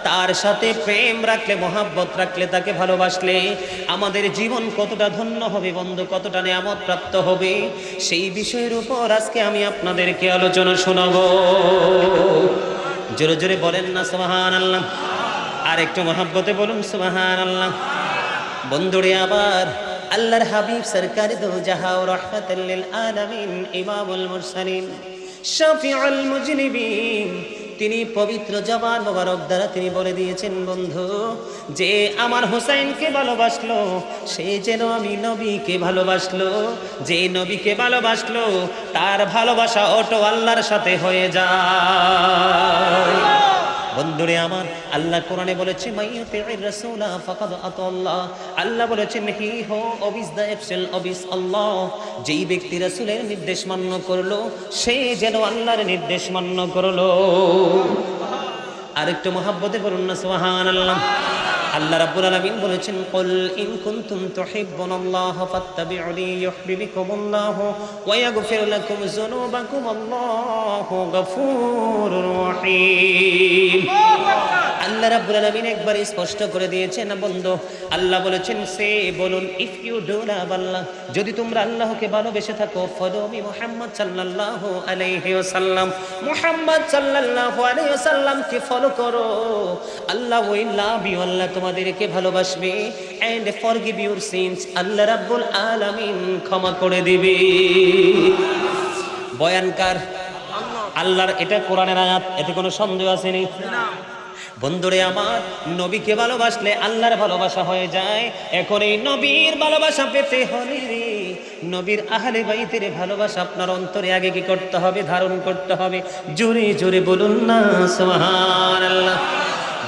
Speaker 1: তার সাথে প্রেম রাখলে, মহাব্বত রাখলে, তাকে ভালোবাসলে আমাদের জীবন কতটা ধন্য হবে বন্ধু, কতটা নিয়ামত প্রাপ্ত হবে, সেই বিষয়ের উপর আজকে আমি আপনাদেরকে আলোচনা শোনাবো। জোরে জোরে বলেন না সুবহানাল্লাহ। আর একটু মহাব্বতে বলুন সুবহানাল্লাহ। বন্ধুরে আবার, আল্লাহর হাবিব সরকার দো জাহা ও রাহমাতাল লিল আলামিন, ইমামুল মুরসালিন, শাফিউল মুজনিবিন, তিনি পবিত্র জবান মোবারক দ্বারা তিনি বলে দিয়েছেন বন্ধু, যে আমার হুসাইনকে ভালোবাসলো সে যেন আমি নবীকে ভালোবাসলো, যে নবীকে ভালোবাসলো তার ভালোবাসা অটো আল্লাহর সাথে হয়ে যায়। বন্ধুরে আমার, আল্লাহ কোরআনে বলেছে মাইয়ুতির রাসূলা ফাকাদ আতাল্লাহ। আল্লাহ বলেছেন হি হো অবিস দ্য এক্সেল অবিস আল্লাহ, যেই ব্যক্তি রাসূলের নির্দেশ মান্য করলো সে যেন আল্লাহর নির্দেশ মান্য করলো। আরেকটু মহাব্বতে বলুন না সুবহানাল্লাহ। আল্লাহ রাব্বুল আলামিন বলেছেন কুল ইন কুনতুম তুহিব্বুনাল্লাহ ফাত্তাবিউনি ইউহিব্বুকুমুল্লাহু ওয়া ইয়াগফির লাকুম যুনুবাকুম আল্লাহু গফুরুর রহিম। আল্লাহ রাব্বুল আলামিন একবার স্পষ্ট করে দিয়েছেন না বন্ধু। আল্লাহ বলেছেন সে বলুন ইফ ইউ ডু লাভ আল্লাহ, যদি তোমরা আল্লাহকে ভালোবেসে থাকো, ফলো মি মুহাম্মদ সাল্লাল্লাহু আলাইহি ওয়াসাল্লাম, মুহাম্মদ সাল্লাল্লাহু আলাইহি ওয়াসাল্লামকে ফলো করো, আল্লাহ উইল লাভ ইউ, আল্লাহ তোমাদেরকে ভালোবাসবে, এন্ড ফরগিভ ইউর সিনস, আল্লাহ রাব্বুল আলামিন ক্ষমা করে দিবে। বয়ানকার আল্লাহর, এটা কোরআনের আয়াত, এতে কোনো সন্দেহ আছে নি? বন্ধুরে আমার, নবীকে ভালোবাসলে আল্লাহর ভালোবাসা হয়ে যায়। এখন এই নবীর ভালোবাসা পেতে হলে নবীর আহলে বাইতের ভালোবাসা আপনার অন্তরে আগে কি করতে হবে? ধারণ করতে হবে। জোরে জোরে বলুন না সুবহানাল্লাহ।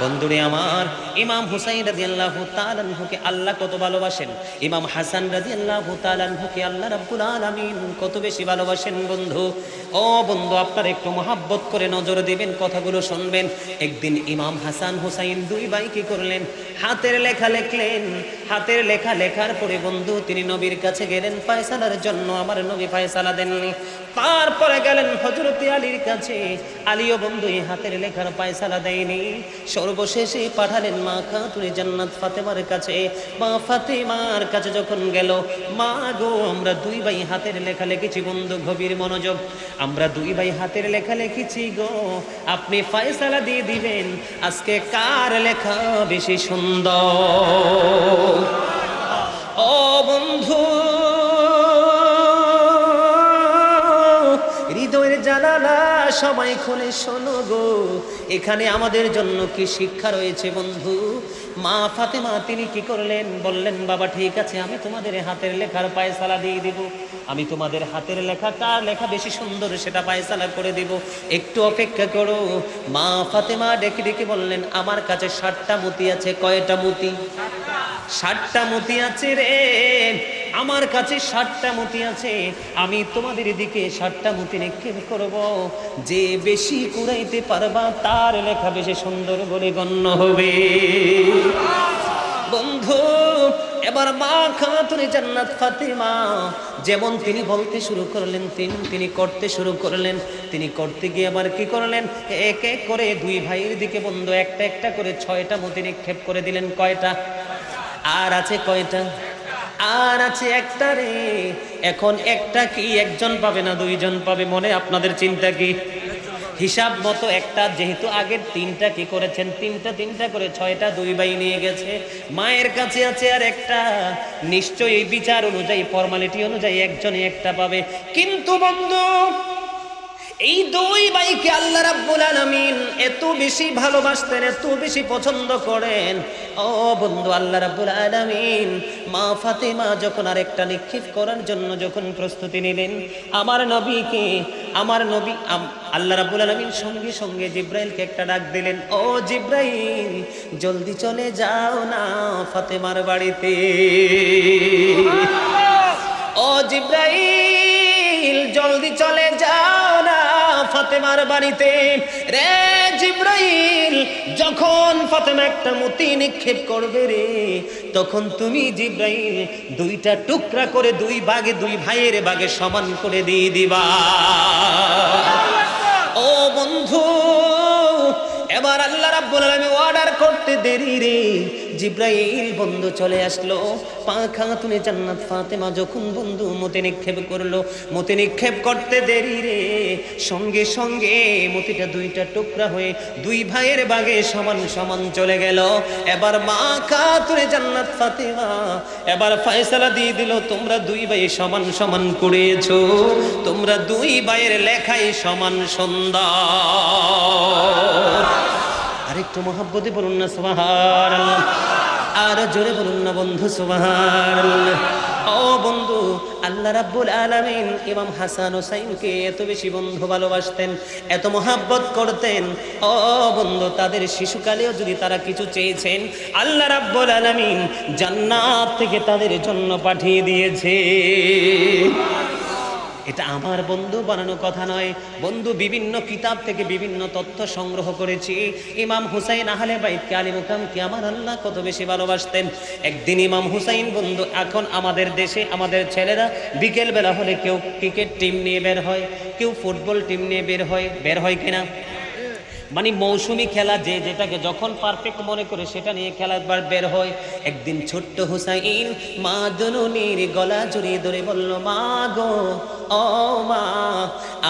Speaker 1: বন্ধুরে আমার, ইমাম হুসাইন রাদিয়াল্লাহু তাআলা আনহুকে আল্লাহ কত ভালোবাসেন, ইমাম হাসান রাদিয়াল্লাহু তাআলা আনহুকে আল্লাহ রাব্বুল আলামিন কত বেশি ভালোবাসেন বন্ধু। ও বন্ধু, আপনারা একটু মহাব্বত করে নজর দিবেন, কথাগুলো শুনবেন। একদিন ইমাম হাসান হুসাইন দুই ভাই কি করলেন? হাতের লেখা লিখলেন। হাতের লেখা লেখার পরে বন্ধু তিনি নবীর কাছে গেলেন ফয়সালার জন্য। আমার নবী ফয়সালা দেননি। তারপরে গেলেন হযরত আলীর কাছে। আলীও বন্ধু এই হাতের লেখার ফয়সালা দেয়নি। সর্বশেষে পাঠালেন মা খাতুন জান্নাত ফাতেমার কাছে। মা ফাতেমার কাছে যখন গেল, মা গো আমরা দুই ভাই হাতের লেখা লিখেছি। বন্ধু গভীর মনোযোগ, আমরা দুই ভাই হাতের লেখা লিখেছি গো, আপনি ফয়সালা দিয়ে দিবেন আজকে কার লেখা বেশি সুন্দর। ও বন্ধু, হৃদয়ের জানালা সবাই খুলে শোনো গো, এখানে আমাদের জন্য কি শিক্ষা রয়েছে বন্ধু। মা ফাতেমা তিনি কি করলেন? বললেন বাবা ঠিক আছে, আমি তোমাদের হাতের লেখার ফয়সালা দিয়ে দিব, আমি তোমাদের হাতের লেখা কার লেখা বেশি সুন্দর সেটা ফয়সালা করে দিব, একটু অপেক্ষা করো। মা ফাতেমা ডেকে ডেকে বললেন আমার কাছে 60টা মতি আছে। কয়টা মতি? 60টা মতি আছে রে, আমার কাছে 60টা মতি আছে। আমি তোমাদের দিকে 60টা মতি নিক্ষেপ করব, যে বেশি কুড়াইতে পারবা তার লেখা বেশি সুন্দর বলে গণ্য হবে। বন্ধু, এবার মা খাতুন জান্নাত ফাতেমা যেমন তিনি বলতে শুরু করলেন, তিনি করতে শুরু করলেন। তিনি করতে গিয়ে আবার কি করলেন? এক এক করে দুই ভাইয়ের দিকে বন্ধু একটা একটা করে 6টা মতি নিক্ষেপ করে দিলেন। কয়টা? আর আছে কয়টা? আর আছে একটা রে। এখন একটা কি একজন পাবে না দুইজন পাবে? মনে আপনাদের চিন্তা কি? হিসাব মতো একটা, যেহেতু আগের 3টা কি করেছেন, তিনটা করে 6টা দুই ভাই নিয়ে গেছে। মায়ের কাছে আছে আর একটা, নিশ্চয়ই বিচার অনুযায়ী ফরমালিটি অনুযায়ী একজনই একটা পাবে। কিন্তু বন্ধু এই দুই ভাইকে আল্লাহ রাব্বুল আলামিন এত বেশি ভালোবাসতেন, এত বেশি পছন্দ করেন। ও বন্ধু, আল্লাহ রাব্বুল আলামিন মা ফাতেমা যখন আরেকটা নিক্ষেপ করার জন্য যখন প্রস্তুতি নিলেন, আমার নবীকে, আমার নবী আল্লাহ রাব্বুল আলামিন সঙ্গে সঙ্গে জিব্রাইলকে একটা ডাক দিলেন। ও জিব্রাইল, জলদি চলে যাও না ফাতেমার বাড়িতে। ও জিব্রাইল, জলদি চলে যাও না ফাতেমার বাড়িতে। রে জিবরাইল, যখন ফাতেমা একটা মতি নিক্ষেপ করবে রে, তখন তুমি জিবরাইল দুইটা টুকরা করে দুই ভাগে, দুই ভাইয়ের ভাগে সমান করে দিয়ে দিবা। ও বন্ধু, এবার আল্লাহ রাব্বুল আলামিন অর্ডার করতে দেরি রে, জিবরাইল বন্ধু চলে আসলো। খাতুনে জান্নাত ফাতেমা যখন বন্ধু মতি নিক্ষেপ করলো, মতি নিক্ষেপ করতে দেরি রে, সঙ্গে সঙ্গে মতিটা দুইটা টুকরা হয়ে দুই ভাইয়ের ভাগে সমান সমান চলে গেল। এবার মা খাতুনে জান্নাত ফাতেমা এবার ফয়সালা দিয়ে দিল, তোমরা দুই ভাই সমান সমান করেছো, তোমরা দুই ভাইয়ের লেখাই সমান সুন্দর। আরেকটু মহব্বতে বলুন না সুবহানাল্লাহ, আর জোরে বলুন না বন্ধু সুবহানাল্লাহ। ও বন্ধু, আল্লাহ রাব্বুল আলামিন ইমাম হাসান হুসাইনকে এত বেশি বন্ধু ভালোবাসতেন, এত মহব্বত করতেন। ও বন্ধু, তাদের শিশুকালেও যদি তারা কিছু চেয়েছেন, আল্লাহ রাব্বুল আলামিন জান্নাত থেকে তাদের জন্য পাঠিয়ে দিয়েছে। এটা আমার বন্ধু বানানো কথা নয় বন্ধু, বিভিন্ন কিতাব থেকে বিভিন্ন তথ্য সংগ্রহ করেছি। ইমাম হুসাইন আহলে বাইতকে আলী মুকামকে আমার আল্লাহ কত বেশি ভালোবাসতেন। একদিন ইমাম হুসাইন বন্ধু, এখন আমাদের দেশে আমাদের ছেলেরা বিকেল বেলা হলে কেউ ক্রিকেট টিম নিয়ে বের হয়, কেউ ফুটবল টিম নিয়ে বের হয় কিনা, মানে মৌসুমি খেলা যে যেটাকে যখন পারফেক্ট মনে করে সেটা নিয়ে খেলাবার বের হয়। একদিন ছোট্ট হুসাইন মা জননীর গলা জড়িয়ে ধরে বলল, মা গো, ও মা,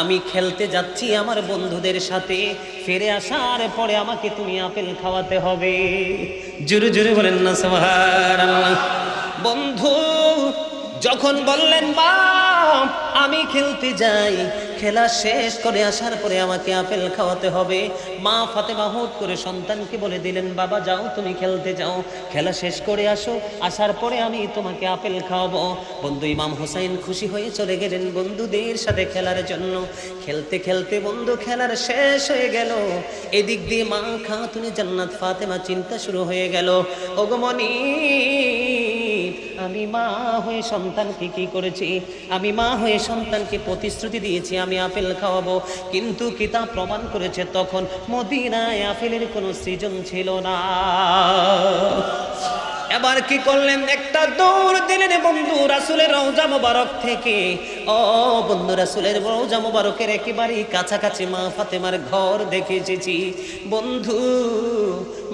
Speaker 1: আমি খেলতে যাচ্ছি আমার বন্ধুদের সাথে, ফিরে আসার পরে আমাকে তুমি আপেল খাওয়াতে হবে। জোরে জোরে বলেন না সুবহানাল্লাহ। বন্ধু যখন বললেন, মা আমি খেলতে যাই, খেলা শেষ করে আসার পরে আমাকে আপেল খাওয়াতে হবে, মা ফাতেমা হুট করে সন্তানকে বলে দিলেন, বাবা যাও তুমি খেলতে যাও, খেলা শেষ করে আসো, আসার পরে আমি তোমাকে আপেল খাওয়াবো। বন্ধু ইমাম হুসাইন খুশি হয়ে চলে গেলেন বন্ধুদের সাথে খেলার জন্য। খেলতে খেলতে বন্ধু খেলার শেষ হয়ে গেল। এদিক দিয়ে মা খাতুনে জান্নাত ফাতেমা চিন্তা শুরু হয়ে গেল, ওগো মনি, আমি মা হয়ে সন্তানকে কি করেছি, আমি মা হয়ে সন্তানকে প্রতিশ্রুতি দিয়েছি আমি আপেল খাওয়াবো, কিন্তু কিতাব প্রমাণ করেছে তখন মদিনায় আপেলের কোনো সৃজন ছিল না। এবার কি করলেন, একটা দৌড় দিলেন বন্ধু রাসূলের রওজা মোবারক থেকে। ও বন্ধু, রাসূলের রওজা মোবারকের একেবারেই কাছাকাছি মা ফাতেমার ঘর দেখে এসেছি। বন্ধু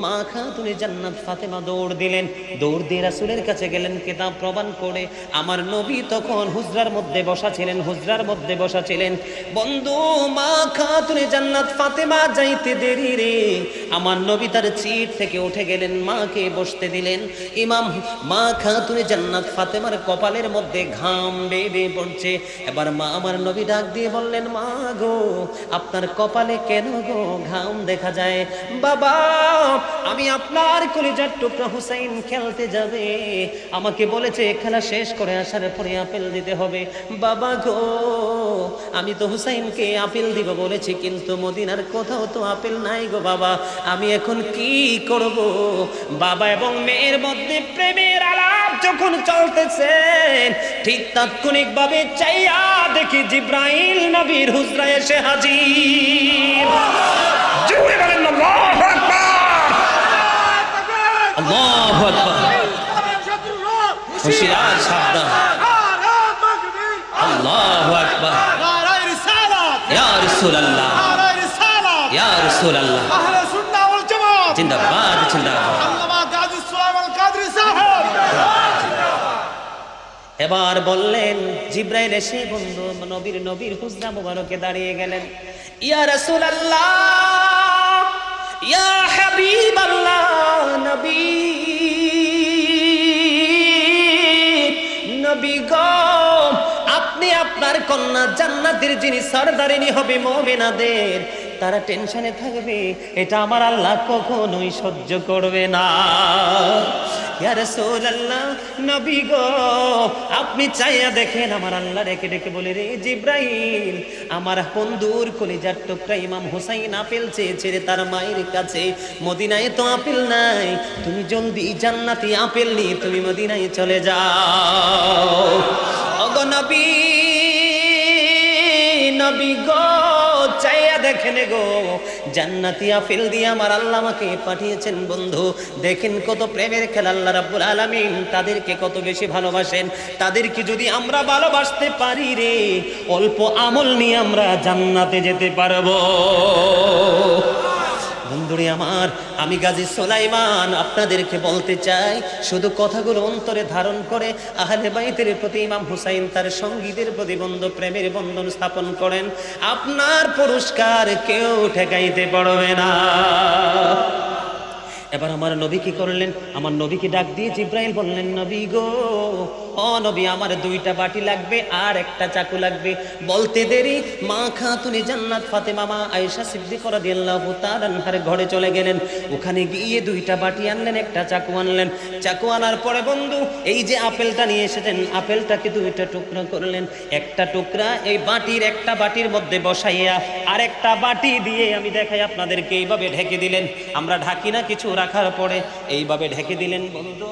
Speaker 1: মা খাতুনে জান্নাত ফাতেমা দৌড় দিলেন, দৌড় দিয়ে রাসূলের কাছে গেলেন কিতাব প্রমাণ করে। আমার নবী তখন হুজরার মধ্যে বসা ছিলেন, হুজরার মধ্যে বসা ছিলেন। বন্ধু মা খাতুনে জান্নাত ফাতেমা যাইতে দেরি রে, আমার নবী তার সিট থেকে উঠে গেলেন, মাকে বসতে দিলেন। ইমাম মা খাতুনে জান্নাত ফাতেমার কপালের মধ্যে ঘাম বেয়ে বেয়ে পড়ছে। এবার মা আমার নবী ডাক দিয়ে বললেন, মা গো, আপনার কপালে কেন গো ঘাম দেখা যায়? বাবা, আমি আপনার কলিজার টুকরা হুসাইন খেলতে যাবে, আমাকে বলেছে খেলা শেষ করে আসার পরে আপেল দিতে হবে। বাবা গো, আমি তো হুসাইনকে আপেল দিব বলেছি, কিন্তু মদিনার কোথাও তো আপেল নাই গো বাবা, আমি এখন কি করব? বাবা এবং মেয়ের মধ্যে প্রেমের আলাপ যখন চলতেছে, ঠিক তাৎক্ষণিক ভাবে চাইয়া দেখি জিব্রাইল নবীর হুজরায় এসে হাজির। জোরে বলেন আল্লাহু আকবার, আল্লাহু আকবার। হুশিয়ার সাবধান, আল্লাহু আকবার। ইয়া রাসূলুল্লাহ, ইয়া রাসূলুল্লাহ, আহলে সুন্নাহ ওয়াল জামাত জিন্দাবাদ, জিন্দাবাদ। এবার বললেন জিব্রাইল এসে বন্ধু নবীর হুজরা মুবারকে দাঁড়িয়ে গেলেন। ইয়া রাসূলুল্লাহ, ইয়া হাবিবাল্লাহ, নবী গো, আপনি আপনার কন্যা জান্নাতের যিনি সরদারিনী হবে মুমিনাদের, তারা টেনশনে থাকবে, এটা আমার আল্লাহ কখনোই সহ্য করবে না। ইয়া রাসূলুল্লাহ, নবী গো, আপনি চাইয়া দেখেন। আমার আল্লাহ ডেকে ডেকে বলে, রে জিব্রাইল, আমার বন্ধুর কলিজার টুকরা ইমাম হুসাইন আপেল চেয়েছে রে তার মায়ের কাছে, মদিনায় তো আপেল নাই, তুমি জলদি জান্নাতি আপেল নিয়ে তুমি মদিনায় চলে যাও। ওগো নবী, নবী গো, চাইয়া দেখেন গো, জান্নাতি আপেল দিয়ে আমার আল্লাহ আমাকে পাঠিয়েছেন। বন্ধু দেখেন কত প্রেমের খেলা, আল্লাহ রাব্বুল আলামিন তাদেরকে কত বেশি ভালোবাসেন। তাদেরকে যদি আমরা ভালোবাসতে পারি রে, অল্প আমল নিয়ে আমরা জান্নাতে যেতে পারবো। বন্ধুরে আমার, আমি গাজী সুলাইমান আপনাদেরকে বলতে চাই, শুধু কথাগুলো অন্তরে ধারণ করে আহলে বাইতের প্রতি ইমাম হুসাইন তার সঙ্গীদের প্রতি বন্ধু প্রেমের বন্ধন স্থাপন করেন, আপনার পুরস্কার কেউ ঠেকাইতে পারবে না। এবার আমার নবী কি করলেন? আমার নবীকে ডাক দিয়ে জিব্রাইল বললেন, নবী গো, ও নবী, আমার 2টা বাটি লাগবে আর একটা চাকু লাগবে। বলতে দেরি মা খাতুনে জান্নাত ফাতেমা মা আয়েশা সিদ্দিকা রাদিয়াল্লাহু তাআলা আনহার ঘরে চলে গেলেন। ওখানে গিয়ে 2টা বাটি আনলেন, একটা চাকু আনলেন। চাকু আনার পরে বন্ধু এই যে আপেলটা নিয়ে এসেছেন, আপেলটাকে 2টা টুকরা করলেন। একটা টুকরা এই বাটির, একটা বাটির মধ্যে বসাইয়া আর একটা বাটি দিয়ে আমি দেখাই আপনাদেরকে, এইভাবে ঢেকে দিলেন। আমরা ঢাকি না কিছু রাখার পরে, এইভাবে ঢেকে দিলেন বন্ধু।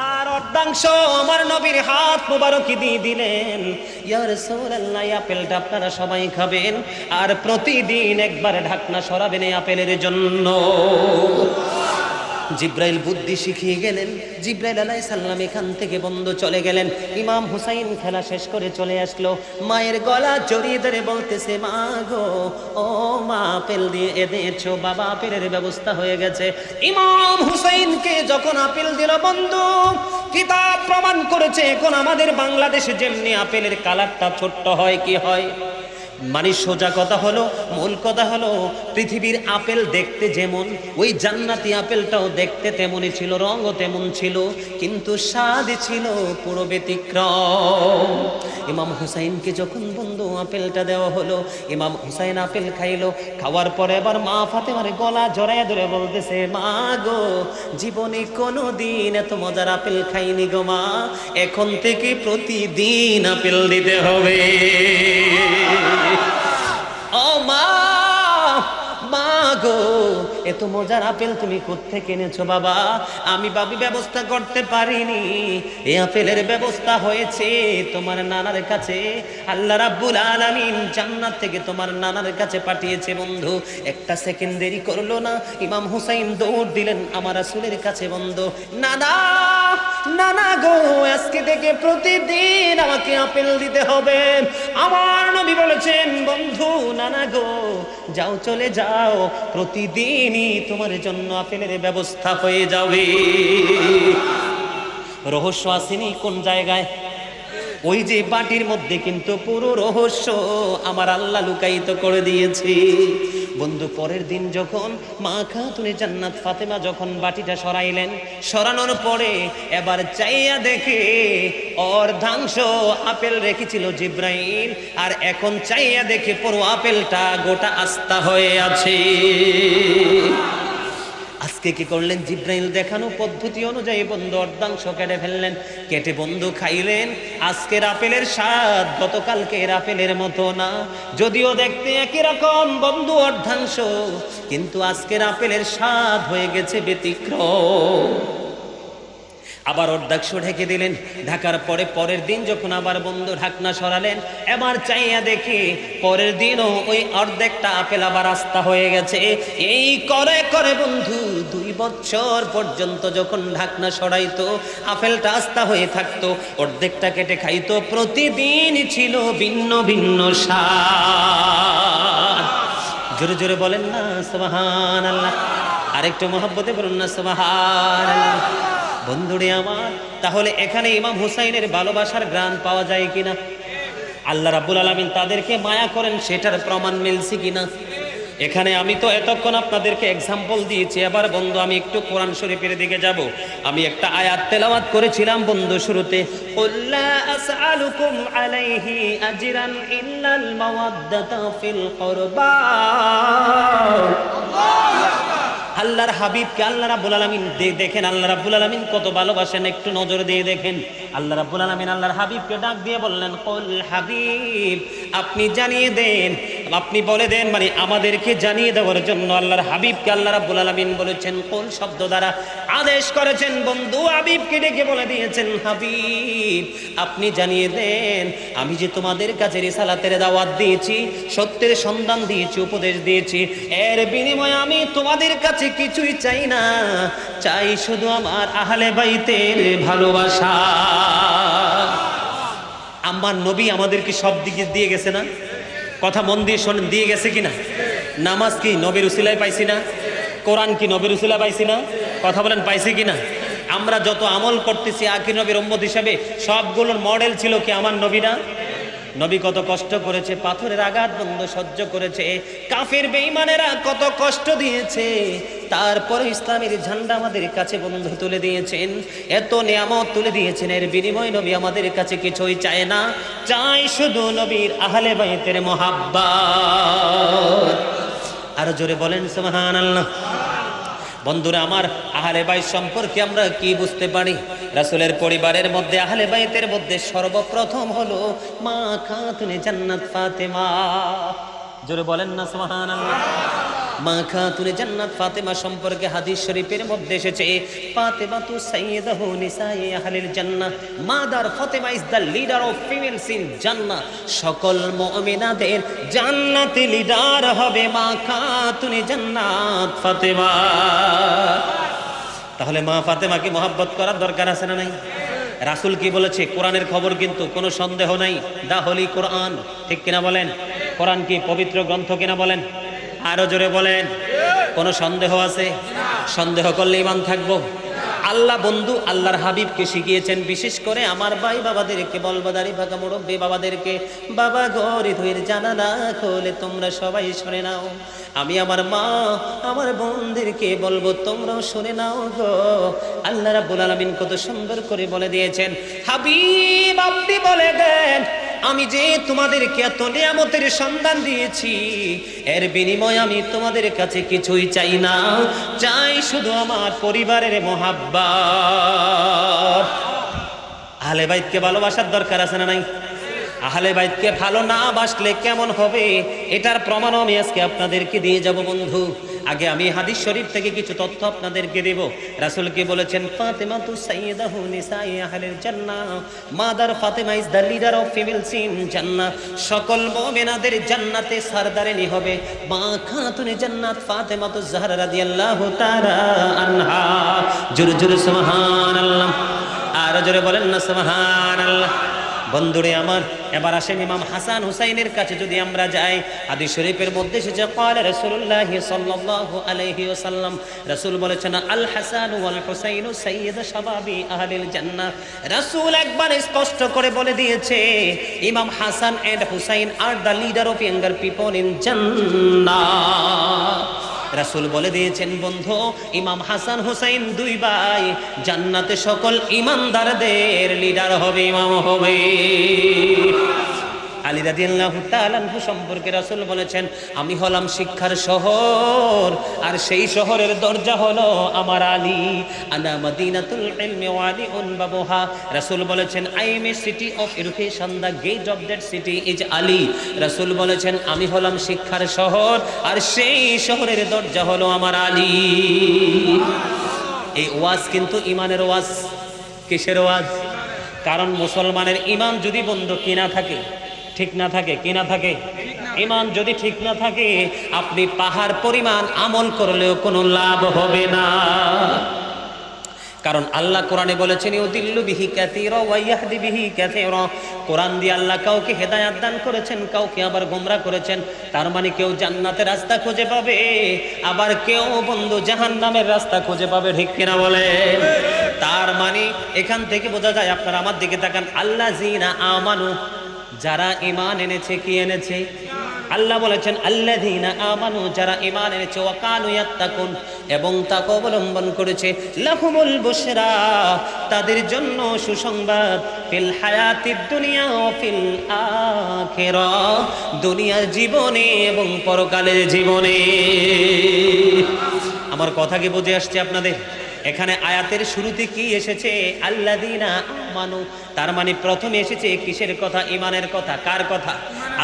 Speaker 1: আর অর্ধাংশ আমার নবীর হাত মোবারক দিয়ে দিলেন, ইয়া রাসূলুল্লাহ, আপেলটা আপনারা সবাই খাবেন আর প্রতিদিন একবার ঢাকনা সরাবেন এই আপেলের জন্য। জিব্রাইল বুদ্ধি শিখিয়ে গেলেন। জিব্রাইল আলাইহিস সালাম এখান থেকে বন্ধু চলে গেলেন। ইমাম হুসাইন খেলা শেষ করে চলে আসলো, মায়ের গলা জড়িয়ে ধরে বলতেছে, মা গো, ও মা, আপেল দিয়ে এনেছো, বাবা আপেলের ব্যবস্থা হয়ে গেছে। ইমাম হুসাইনকে যখন আপেল দিল বন্ধু, কিতাব প্রমাণ করেছে এখন আমাদের বাংলাদেশে যেমনি আপেলের কালারটা ছোট্ট হয়, কি হয় মানে সোজা কথা হলো, মূল কথা হলো, পৃথিবীর আপেল দেখতে যেমন, ওই জান্নাতি আপেলটাও দেখতে তেমনই ছিল, রঙও তেমন ছিল, কিন্তু স্বাদ ছিল পুরো ব্যতিক্রম। ইমাম হুসাইনকে যখন বন্ধু আপেলটা দেওয়া হলো, ইমাম হুসাইন আপেল খাইলো। খাওয়ার পরে এবার মা ফাতেমার গলা জড়াইয়া ধরে বলতেছে, মা গো, জীবনে কোনো দিন এত মজার আপেল খাইনি গো মা, এখন থেকে প্রতিদিন আপেল দিতে হবে। ও মা, মা গো, এত মজার আপেল তুমি কোত্থেকে এনেছো বাবা? আমি বাবি ব্যবস্থা করতে পারিনি, এই আপেলের ব্যবস্থা হয়েছে তোমার নানার কাছে। আল্লাহ রাব্বুল আলামিন জান্নাত থেকে তোমার নানার কাছে পাঠিয়েছে। বন্ধু একটা সেকেন্ড দেরি করলো না, ইমাম হুসাইন দৌড় দিলেন আমার রাসূলের কাছে। বন্ধু, নানা, নানা গো, আজকে থেকে প্রতিদিন আমাকে আপেল দিতে হবে। আমার নবী বলেছেন, বন্ধু নানা গো, যাও, চলে যাও, প্রতিদিনই তোমার জন্য আপেলের ব্যবস্থা হয়ে যাবে। রহস্য আসেনি কোন জায়গায়? ওই যে বাটির মধ্যে কিন্তু পুরো রহস্য আমার আল্লাহ লুকায়িত করে দিয়েছে। বন্ধু পরের দিন যখন মা খাতুনে জান্নাত ফাতেমা যখন বাটিটা সরাইলেন, সরানোর পরে এবার চাইয়া দেখে অর্ধাংশ আপেল রেখেছিল জিব্রাইল, আর এখন চাইয়া দেখে পুরো আপেলটা গোটা আস্তা হয়ে আছে। আজকে কি করলেন? জিব্রাইল দেখানো পদ্ধতি অনুযায়ী বন্ধু অর্ধাংশ কেটে ফেললেন, কেটে বন্ধু খাইলেন। আজকের আপেলের স্বাদ গতকালকের আপেলের মতো না, যদিও দেখতে একই রকম বন্ধু অর্ধাংশ, কিন্তু আজকের আপেলের স্বাদ হয়ে গেছে ব্যতিক্রম। আবার অর্ধাংশ ঢেকে দিলেন। ঢাকার পরে পরের দিন যখন আবার বন্ধু ঢাকনা সরালেন, এবার চাইয়া দেখি পরের দিনও ওই অর্ধেকটা আপেল আবার আস্তা হয়ে গেছে। এই করে করে বন্ধু 2 বছর পর্যন্ত যখন ঢাকনা সরাইতো আপেলটা আস্তা হয়ে থাকতো, অর্ধেকটা কেটে খাইতো, প্রতিদিন ছিল ভিন্ন ভিন্ন স্বাদ। জোরে জোরে বলেন না সুবহানাল্লাহ, আরেকটু মহব্বতে বলুন না সুবহানাল্লাহ। বন্ধুরে আমার, তাহলে এখানে ইমাম হুসাইনের ভালোবাসার গ্রান পাওয়া যায় কিনা? আল্লাহ রাব্বুল আলামিন তাদেরকে মায়া করেন, সেটার প্রমাণ মিলছে কিনা? এখানে আমি তো এতক্ষণ আপনাদেরকে এক্সাম্পল দিয়েছি। এবার বন্ধু আমি একটু কোরআন শরীফের দিকে যাব। আমি একটা আয়াত তেলাওয়াত করেছিলাম বন্ধু শুরুতে, কুল্লা আসআলুকুম আলাইহি আজরান ইল্লাল মাওয়াদ্দাতা ফিল কুরবা। আল্লাহর হাবিবকে আল্লাহ রাব্বুল আলামিন দেখেন, আল্লাহ রাব্বুল আলামিন কত ভালোবাসেন, একটু নজর দিয়ে দেখেন। আল্লাহ রাব্বুল আলামিন আল্লাহর হাবিবকে ডাক দিয়ে বললেন, কুল হাবিব, আপনি জানিয়ে দেন আপনি বলে দেন, মানে আমাদেরকে জানিয়ে দেওয়ার জন্য আল্লাহর হাবিবকে আল্লাহ রাব্বুল আলামিন বলেছেন, কোন শব্দ দ্বারা আদেশ করেছেন। বন্ধু হাবিবকে ডেকে বলে দিয়েছেন, হাবিব আপনি জানিয়ে দেন, আমি যে তোমাদের কাছে রিসালাতের দাওয়াত দিয়েছি, সত্যের সন্ধান দিয়েছি, উপদেশ দিয়েছি, এর বিনিময়ে আমি তোমাদের কাছে কিছুই চাই না, চাই শুধু আমার আহলে বাইতের ভালোবাসা। আমার নবী আমাদেরকে সব দিকে দিয়ে গেছে না? কথা মন দিয়ে শোনেন, দিয়ে গেছে কিনা? নামাজ কি নবীর উসিলায় পাইছি না? কোরআন কি নবীর উসিলা পাইছি না? কথা বলেন, পাইছি কিনা? আমরা যত আমল করতেছি আখির নবীর উম্মত হিসাবে, সবগুলোর মডেল ছিল কি আমার নবী না? নবী কত কষ্ট করেছে, পাথরের আঘাত বন্ধ সহ্য করেছে, কাফের বেঈমানেরা কত কষ্ট দিয়েছে, তারপরে ইসলামের ঝান্ডা আমাদের কাছে বন্ধু তুলে দিয়েছেন, এত নিয়ামত তুলে দিয়েছেন, এর বিনিময় নবী আমাদের কাছে কিছুই চায় না, চাই শুধু নবীর আহলে বাইতের মুহাব্বত। আর জোরে বলেন সুবহানাল্লাহ। বন্ধুরা আমার, আহলে বাইত সম্পর্কে আমরা কি বুঝতে পারি? রাসূলের পরিবারের মধ্যে, আহলে বাইতের মধ্যে সর্বপ্রথম হলো মা খাতুনে জান্নাত ফাতেমা। জোরে বলেন না সুবহানাল্লাহ। মা খাতুনে জান্নাত ফাতেমা সম্পর্কে হাদিস শরীফের মধ্যে এসেছে, ফাতেমাতু সাইয়্যিদাতু নিসাই আহলিল জান্নাহ, mother Fatema is the leader of females in জান্নাহ, সকল মুমিনাদের জান্নাতে লিডার হবে মা খাতুনে জান্নাত ফাতেমা। তাহলে মা ফাতেমাকে মহব্বত করার দরকার আছে না নাই? রাসূল কি বলেছে? কোরআনের খবর কিন্তু কোনো সন্দেহ নাই, দা হোলি কোরআন, ঠিক কিনা বলেন? কোরআন কি পবিত্র গ্রন্থ কিনা বলেন? আরো জোরে বলেন। কোনো সন্দেহ আছে? সন্দেহ করলে ঈমান থাকবো? আল্লাহ বন্ধু আল্লাহর হাবিবকে শিখিয়েছেন, বিশেষ করে আমার ভাই বাবাদেরকে বলবো, দাড়ি পাকা মুরব্বী বাবাদেরকে, বাবা গরিব হয়ে জানালা খোলে তোমরা সবাই শুনে নাও, আমি আমার মা আমার বোনদেরকে বলবো তোমরাও শুনে নাও গো। আল্লাহ রাব্বুল আলামিন কত সুন্দর করে বলে দিয়েছেন, হাবিব আপনি বলে দেন, আমি যে তোমাদেরকে এত নিয়ামতের সন্ধান দিয়েছি, এর বিনিময়ে আমি তোমাদের কাছে কিছুই চাই না, চাই শুধু আমার পরিবারের মুহাব্বত। আহলে বাইতকে ভালোবাসার দরকার আছে না নাই? আহলে বাইতকে ভালো না বাসলে কেমন হবে, এটার প্রমাণ আমি আজকে আপনাদেরকে দিয়ে যাব বন্ধু। আগে আমি হাদিস শরীফ থেকে কিছু তথ্য আপনাদেরকে দেব। রাসূল কি বলেছেন? ফাতেমাতু সাইয়্যিদাতু নিসাই আহলিল জান্নাহ, mother Fatema is the leader of females in জান্নাহ, সকল মুমিনাদের জান্নাতে সরদারিনী হবে মা খাতুনে জান্নাত ফাতেমাতু জাহরা রাদিয়াল্লাহু তাআলা আনহা। জোরে জোরে সুবহানাল্লাহ। আর জোরে বলেন না সুবহানাল্লাহ। বন্ধুরে আমার, এবার আসেন ইমাম হাসান হুসাইনের কাছে যদি আমরা যাই, হাদিস শরীফের মধ্যে এসেছে, ক্বালা রাসূলুল্লাহ সাল্লাল্লাহু আলাইহি ওয়াসাল্লাম, রাসূল বলেছেন, আল হাসান ওয়াল হুসাইন সাইয়্যিদ শাবাবি আহলিল জান্নাহ। রাসূল একবার স্পষ্ট করে বলে দিয়েছে, Imam Hasan and Hussain are the leader of younger people in Jannah. রাসূল বলে দিয়েছেন বন্ধু, ইমাম হাসান হুসাইন দুই ভাই জান্নাতে সকল ইমানদারদের লিডার হবে, ইমাম হবে। আলী রাদিয়াল্লাহু তাআলা আনহু সম্পর্কে রাসূল বলেছেন, আমি হলাম শিক্ষার শহর, আর সেই শহরের দরজা হলো আমার আলী। আনা মাদিনাতুল ইলমি ওয়া আলিউন বাবুহা। রাসূল বলেছেন, I am a city of education, the gate of that city is Ali. রাসূল বলেছেন, আমি হলাম শিক্ষার শহর, আর সেই শহরের দরজা হলো আমার আলী। এই ওয়াজ কিন্তু ইমানের ওয়াজ। কিসের ওয়াজ? কারণ মুসলমানের ইমান যদি বন্ধু কিনা থাকে, ঠিক না থাকে, কি না থাকে, ইমান যদি ঠিক না থাকে, আপনি পাহাড় পরিমাণ আমল করলেও কোনো লাভ হবে না। কারণ আল্লাহ কোরআনে বলেছেন, ইউদিল্লু বিহি কাসীরা ওয়া ইয়াহদি বিহি কাসীরা। কোরআন দিয়ে আল্লাহ কাউকে হেদায়েত দান করেছেন, কাউকে আবার গোমরা করেছেন। তার মানে কেউ জান্নাতের রাস্তা খুঁজে পাবে, আবার কেউ বন্ধু জাহান্নামের রাস্তা খুঁজে পাবে, ঠিক কিনা বলে? তার মানে এখান থেকে বোঝা যায়, আপনারা আমার দিকে তাকান, আল্লাযীনা আমানু, যারা ঈমান এনেছে। কি এনেছে? আল্লাহ বলেছেন, আল্লাযীনা আমানু, যারা ঈমান এনেছে, ওয়া কানু ইয়াত্তাকুন, এবং তাকওয়া অবলম্বন করেছে, লাহুমুল বুশরা, তাদের জন্য সুসংবাদ, ফিল হায়াতিদ দুনিয়া ওয়া ফিল আখিরাহ, দুনিয়ার জীবনে এবং পরকালের জীবনে। আমার কথা কি বুঝে আসছে আপনাদের? এখানে আয়াতের শুরুতে কি এসেছে? আল্লাযীনা আমানু। তার মানে প্রথমে এসেছে কিসের কথা? ঈমানের কথা। কার কথা?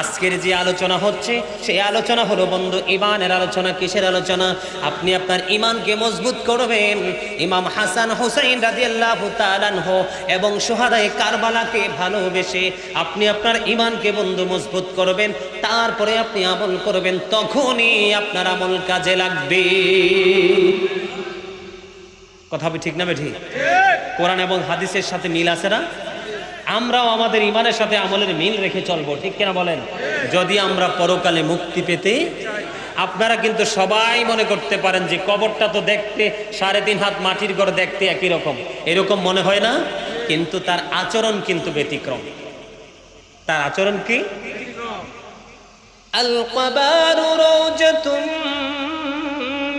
Speaker 1: আজকের যে আলোচনা হচ্ছে সেই আলোচনা হলো বন্ধু ঈমানের আলোচনা। কিসের আলোচনা? আপনি আপনার ঈমানকে মজবুত করবেন। ইমাম হাসান হুসাইন রাদিয়াল্লাহু তাআলা আনহু এবং শুহাদায়ে কারবালাকে ভালোবেসে আপনি আপনার ঈমানকে বন্ধু মজবুত করবেন, তারপরে আপনি আমল করবেন, তখনই আপনার আমল কাজে লাগবে। কথা হবে ঠিক না বেঠিক? কোরআন এবং হাদিসের সাথে মিল আছে না? আমরাও আমাদের ঈমানের সাথে আমলের মিল রেখে চলবো, ঠিক কিনা বলেন? যদি আমরা পরকালে মুক্তি পেতে, আপনারা কিন্তু সবাই মনে করতে পারেন যে কবরটা তো দেখতে 3.5 হাত মাটির ঘর দেখতে একই রকম, এরকম মনে হয় না? কিন্তু তার আচরণ কিন্তু ব্যতিক্রম। তার আচরণ কি? আল কবারু রাওজাতুম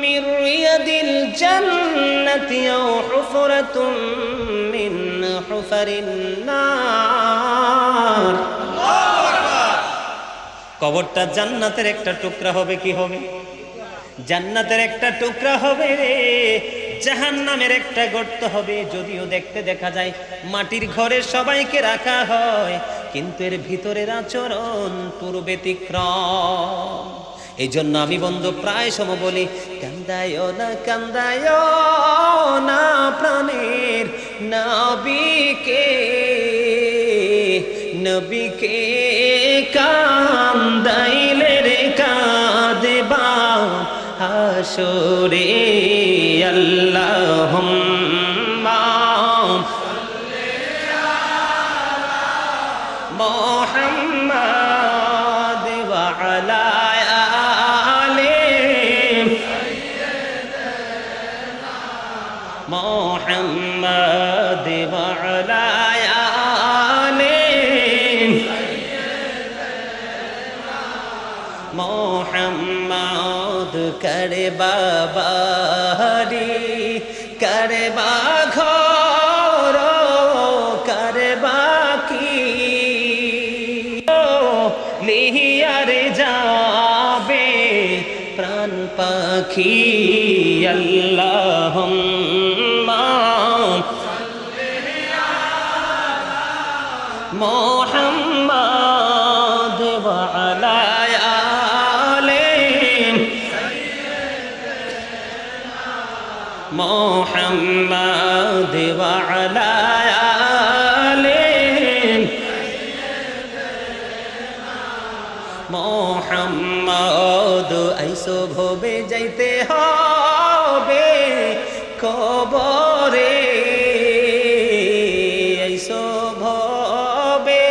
Speaker 1: মির রিয়াদিল জান্নাতি আও হুফরাতুম মিন হুফারিন নার। কবরটা জান্নাতের একটা টুকরা হবে। কি হবে? জান্নাতের একটা টুকরা হবে রে, জাহান্নামের একটা গর্ত হবে। যদিও দেখতে দেখা যায় মাটির ঘরে সবাইকে রাখা হয়, কিন্তু এর ভিতরের আচরণ পুরো ব্যতিক্রম। এই জন্য আমি বন্ধু প্রায় সময় বলি, কান্দায় না প্রাণের নবীকে, নবীকে কান্দাইলে রে কাঁদবা হাসরে। আল্লাহুম্মা মুহাম্মাদ ওয়া আলা আলি মুহাম্মাদ ওয়া আলা আলি মুহাম্মাদ। করে বাবারি করে বা ঘর করে বাকি লিহিয়ারে যাবে প্রাণ পাখি। আল্লাহুম্মা মুহাম্মাদ ওয়া আলা মুহাম্মাদ ওয়া আলা আলি মুহাম্মাদ। আইসো ভবে যাইতে হবে কবরে, আইসো ভবে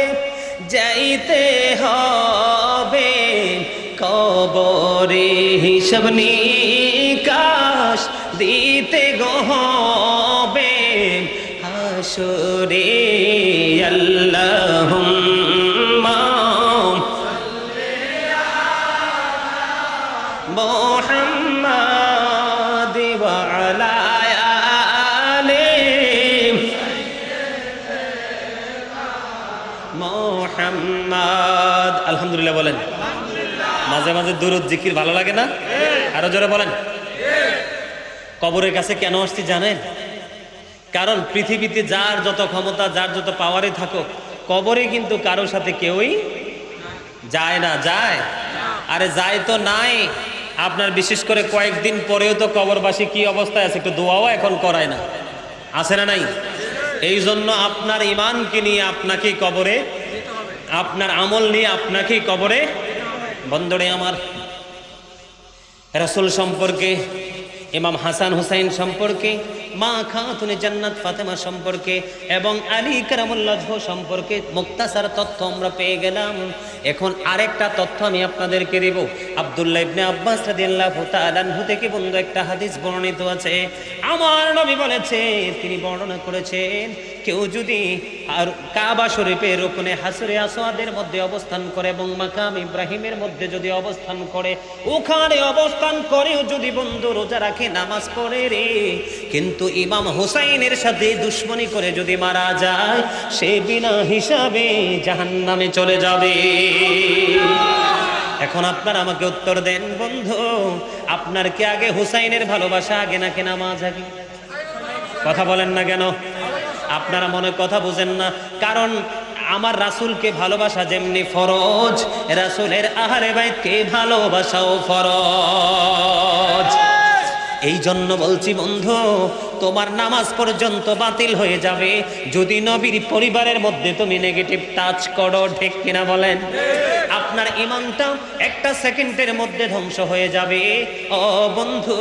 Speaker 1: যাইতে হবে কবরে। হিসাব নিকাশ দিতে গো হবে হাসরে। আল্লাহুম্মা মুহাম্মাদ ওয়া আলা আলি মুহাম্মাদ। আলহামদুলিল্লাহ বলেন। মাঝে মাঝে দুরূদ জিকির ভালো লাগে না? আরো জোরে বলেন। কবরের কাছে কেন আসছি জানেন? কারণ পৃথিবীতে যার যত ক্ষমতা, যার যত পাওয়ারে থাকুক, কবরে কিন্তু কারোর সাথে কেউই যায় না। যায়? আরে যায় তো নাই। আপনার বিশেষ করে কয়েকদিন পরেও তো কবরবাসী কি অবস্থায় আছে, একটু দোয়াও এখন করায় না, আছে না নাই? এই জন্য আপনার ঈমানকে নিয়ে আপনাকেই কবরে, আপনার আমল নিয়ে আপনাকেই কবরে। বন্ধুরে আমার, রাসূল সম্পর্কে, ইমাম হাসান হুসাইন সম্পর্কে, মা খাতুনে জান্নাত ফাতেমা সম্পর্কে এবং আলী কারামুল্লাহ সম্পর্কে মুক্তাসার তথ্য আমরা পেয়ে গেলাম। এখন আরেকটা তথ্য আমি আপনাদেরকে দেব। আব্দুল্লাহ ইবনে আব্বাস রাদিয়াল্লাহু তাআলা আনহু থেকে বন্ধু একটা হাদিস বর্ণিত আছে। আমার নবী বলেছে, তিনি বর্ণনা করেছেন, কেউ যদি আর কাবা শরীফের রুকনে হাসরে আসওয়াদের মধ্যে অবস্থান করে এবং মাকাম ইব্রাহিমের মধ্যে যদি অবস্থান করে, ওখানে অবস্থান করেও যদি বন্ধু রোজা রাখে, নামাজ পড়ে রে, কিন্তু ইমাম হুসাইনের সাথে দুশমনি করে যদি মারা যায়, সে বিনা হিসাবে জাহান্নামে চলে যাবে। এখন আপনারা আমাকে উত্তর দেন বন্ধু, আপনার কি আগে হুসাইনের ভালোবাসা আগে নাকি নামাজ আগে? কথা বলেন না কেন? আপনারা মনে কথা বুঝেন না। কারণ আমার রাসূলকে ভালোবাসা যেমনি ফরজ, রাসূলের আহলে বাইতকে ভালোবাসাও ফরজ। এই জন্য বলছি বন্ধু, তোমার নামাজ পর্যন্ত বাতিল হয়ে যাবে যদি নবীর পরিবারের মধ্যে তুমি নেগেটিভ টাচ করো, ঠিক কিনা বলেন? আপনার ঈমানটা একটা সেকেন্ডের মধ্যে ধ্বংস হয়ে যাবে। ও বন্ধু,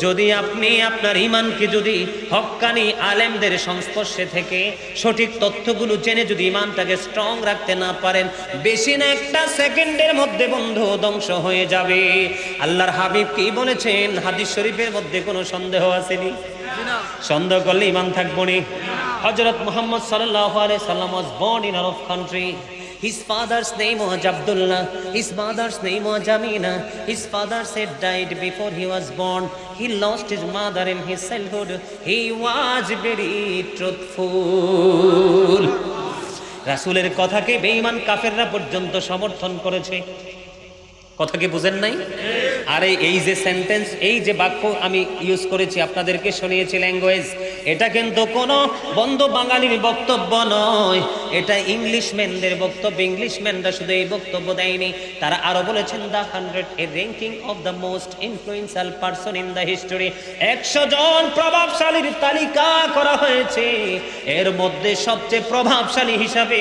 Speaker 1: যদি আপনি আপনার ঈমানকে যদি হক্কানি আলেমদের সংস্পর্শে থেকে সঠিক তথ্যগুলো জেনে যদি ঈমানটাকে স্ট্রং রাখতে না পারেন, বেশি না একটা সেকেন্ডের মধ্যে বন্ধু ধ্বংস হয়ে যাবে। আল্লাহর হাবিব কি বলেছেন হাদিস শরীফের মধ্যে কোনো সন্দেহ আসেনি? সন্দেহ করলে ঈমান থাকবো নি। হযরত মুহাম্মদ সাল্লাল্লাহু আলাইহি সাল্লাম was born in Arab country. His father's name was Abdullah. His mother's name was Amina. His father said died before he was born. He lost his mother in his childhood. He was very truthful. রাসূলের কথাকে বেঈমান কাফেররা পর্যন্ত সমর্থন করেছে। কথা কি বুঝেন নাই? আরে এই যে সেন্টেন্স, এই যে বাক্য আমি ইউজ করেছি আপনাদেরকে শুনিয়েছি ল্যাঙ্গুয়েজ, এটা কিন্তু কোনো বন্ধ বাঙালির বক্তব্য নয়, এটা ইংলিশম্যানদের বক্তব্য। ইংলিশম্যানরা শুধু এই বক্তব্য দেয়নি, তারা আরো বলেছেন the 100 A ranking of the most influential person in the history. 100 জন প্রভাবশালীর তালিকা করা হয়েছে, এর মধ্যে সবচেয়ে প্রভাবশালী হিসাবে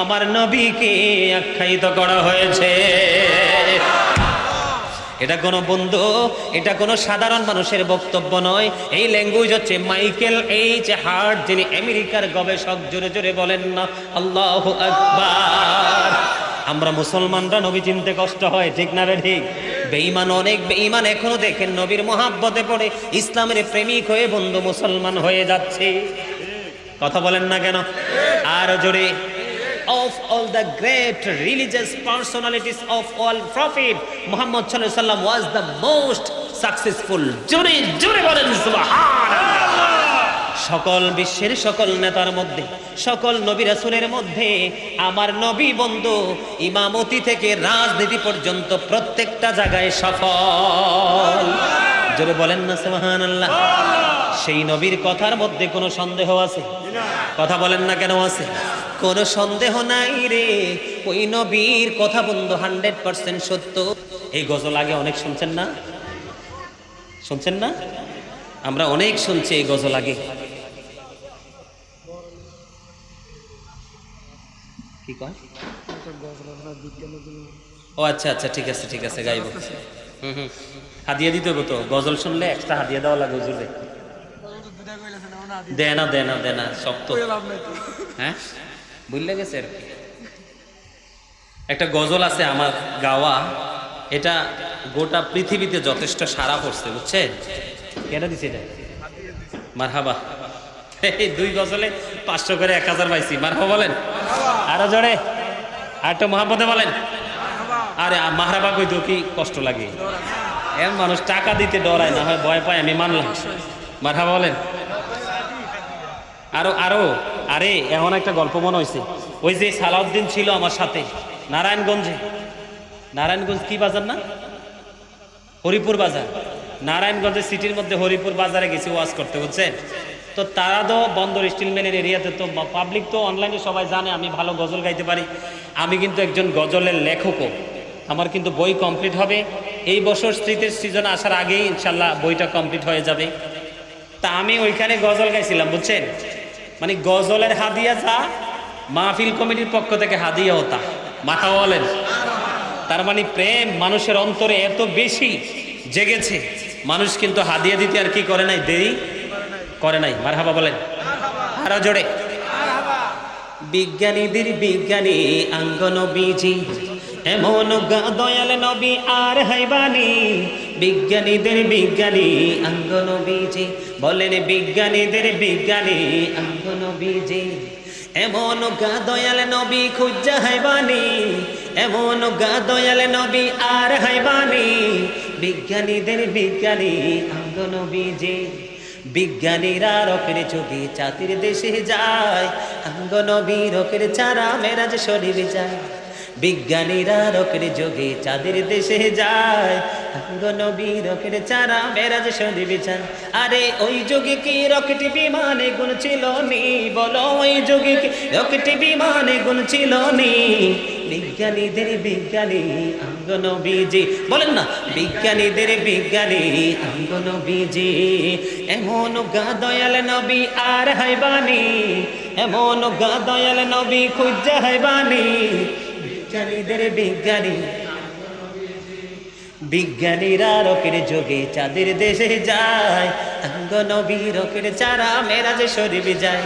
Speaker 1: আমার নবীকে আখ্যায়িত করা হয়েছে। এটা কোনো বন্ধু, এটা কোনো সাধারণ মানুষের বক্তব্য নয়। এই ল্যাঙ্গুয়েজ হচ্ছে মাইকেল এইচ হার্ট, যিনি আমেরিকার গবেষক। জোরে জোরে বলেন না আল্লাহু আকবার। আমরা মুসলমানরা নবী চিনতে কষ্ট হয়, ঠিক না রে? ঠিক। বেঈমান, অনেক বেঈমান এখনো দেখেন নবীর মহাব্বতে পড়ে ইসলামের প্রেমিক হয়ে বন্ধু মুসলমান হয়ে যাচ্ছে। কথা বলেন না কেন? আর জোরে, of all the great religious personalities of all prophet, Muhammad sallallahu alaihi wasallam was the most successful. জোরে জোরে বলেন সুবহানাল্লাহ। সকল বিশ্বের সকল নেতার মধ্যে, সকল নবী রাসূলের মধ্যে আমার নবী বন্ধু ইমামতি থেকে রাজনীতি পর্যন্ত প্রত্যেকটা জায়গায় সফল। জোরে বলেন না সুবহানাল্লাহ। সেই নবীর কথার মধ্যে কোনো সন্দেহ আছে? কথা বলেন না কেন আছে? কোনো সন্দেহ নাই রে, ওই নবীর কথা বন্ধু 100% সত্য। এই গজল আগে অনেক শুনছেন না? শুনছেন না? আমরা অনেক শুনছি এই গজল আগে। কি কয়? ও আচ্ছা আচ্ছা, ঠিক আছে ঠিক আছে, গাইব। হাদিয়া দিতে হবে তো, গজল শুনলে এক্সট্রা হাদিয়া দেওয়া লাগে হুজুরে। দেনা দেনা দেনা সব তো, হ্যাঁ বুঝলে গেছে আর কি। একটা গজল আছে আমার গাওয়া, এটা গোটা পৃথিবীতে যথেষ্ট সারা পড়ছে, বুঝছেন? কেটা দিছে এটা? মারহাবা। এই 2 গজলে 500 করে 1000 পাইছি। মারহাবা বলেন আরো জোরে, আর একটু মহাব্বতে বলেন। আরে মারহাবা কইতো কি কষ্ট লাগে, এর মানুষ টাকা দিতে ডরায় না হয়, ভয় পায়, আমি মানলাম। মারহাবা বলেন আরো আরো। আরে এখন একটা গল্প মনে হয়েছে, ওই যে সালাউদ্দিন ছিল আমার সাথে নারায়ণগঞ্জে। নারায়ণগঞ্জ কি বাজার না? হরিপুর বাজার। নারায়ণগঞ্জের সিটির মধ্যে হরিপুর বাজারে গেছি ওয়াজ করতে, বুঝছেন? তো তারা তো বন্দর স্টিল মিলের এরিয়াতে, তো পাবলিক তো অনলাইনে সবাই জানে আমি ভালো গজল গাইতে পারি। আমি কিন্তু একজন গজলের লেখকও। আমার কিন্তু বই কমপ্লিট হবে এই বছর, শীতের সিজন আসার আগেই ইনশাল্লাহ বইটা কমপ্লিট হয়ে যাবে। তা আমি ওইখানে গজল গাইছিলাম, বুঝছেন? মানে গজলের হাদিয়া যা, মাহফিল কমিটির পক্ষ থেকে হাদিয়া হতা। মাথা বলেন। তার মানে প্রেম মানুষের অন্তরে এত বেশি জেগেছে, মানুষ কিন্তু হাদিয়া দিতে আর কি করে নাই, দেরি করে নাই। মারহাবা বলেন আরো জোরে। বিজ্ঞানীদের বিজ্ঞানী আঙ্গ নবীজি, এমন দয়াল নবী আর হাইবানি। বিজ্ঞানীদের বিজ্ঞানী আঙ্গ নবীজি, বলেন বিজ্ঞানীদের বিজ্ঞানী আঙ্গ নবীজি, এমন দয়াল নবী খুঁজা হাইবানি। এমন দয়াল নবী আর হাইবানি। বিজ্ঞানীদের বিজ্ঞানী আঙ্গ নবীজি, বিজ্ঞানীরা রকের চোখে চাঁদের দেশে যায়, আঙ্গ নবী রকের চারা মেরাজ শরীরে যায়। বিজ্ঞানীরা রকেট যোগে চাঁদের দেশে যায়, নবী রকেট চারা মেরাজ শরীফে যায়। আরে ওই যুগে কি রকেট বিমানে গুণ ছিল নি? বলো ওই যুগে কি রকেট বিমানে গুণ ছিল নি? বিজ্ঞানীদের বিজ্ঞানী আঙ্গ নবীজি, বলেন না বিজ্ঞানীদের বিজ্ঞানী আঙ্গ নবীজি। এমন গা দয়াল নবী আর হাইবানি, এমন গা দয়াল নবী খুঁজা হাইবানি। বিজ্ঞানীদের বিজ্ঞানী, বিজ্ঞানীরা রকেট যোগে চাঁদের দেশে যায়, আঙ্গ নবী রকেট চারা মেরাজ শরীফে যায়।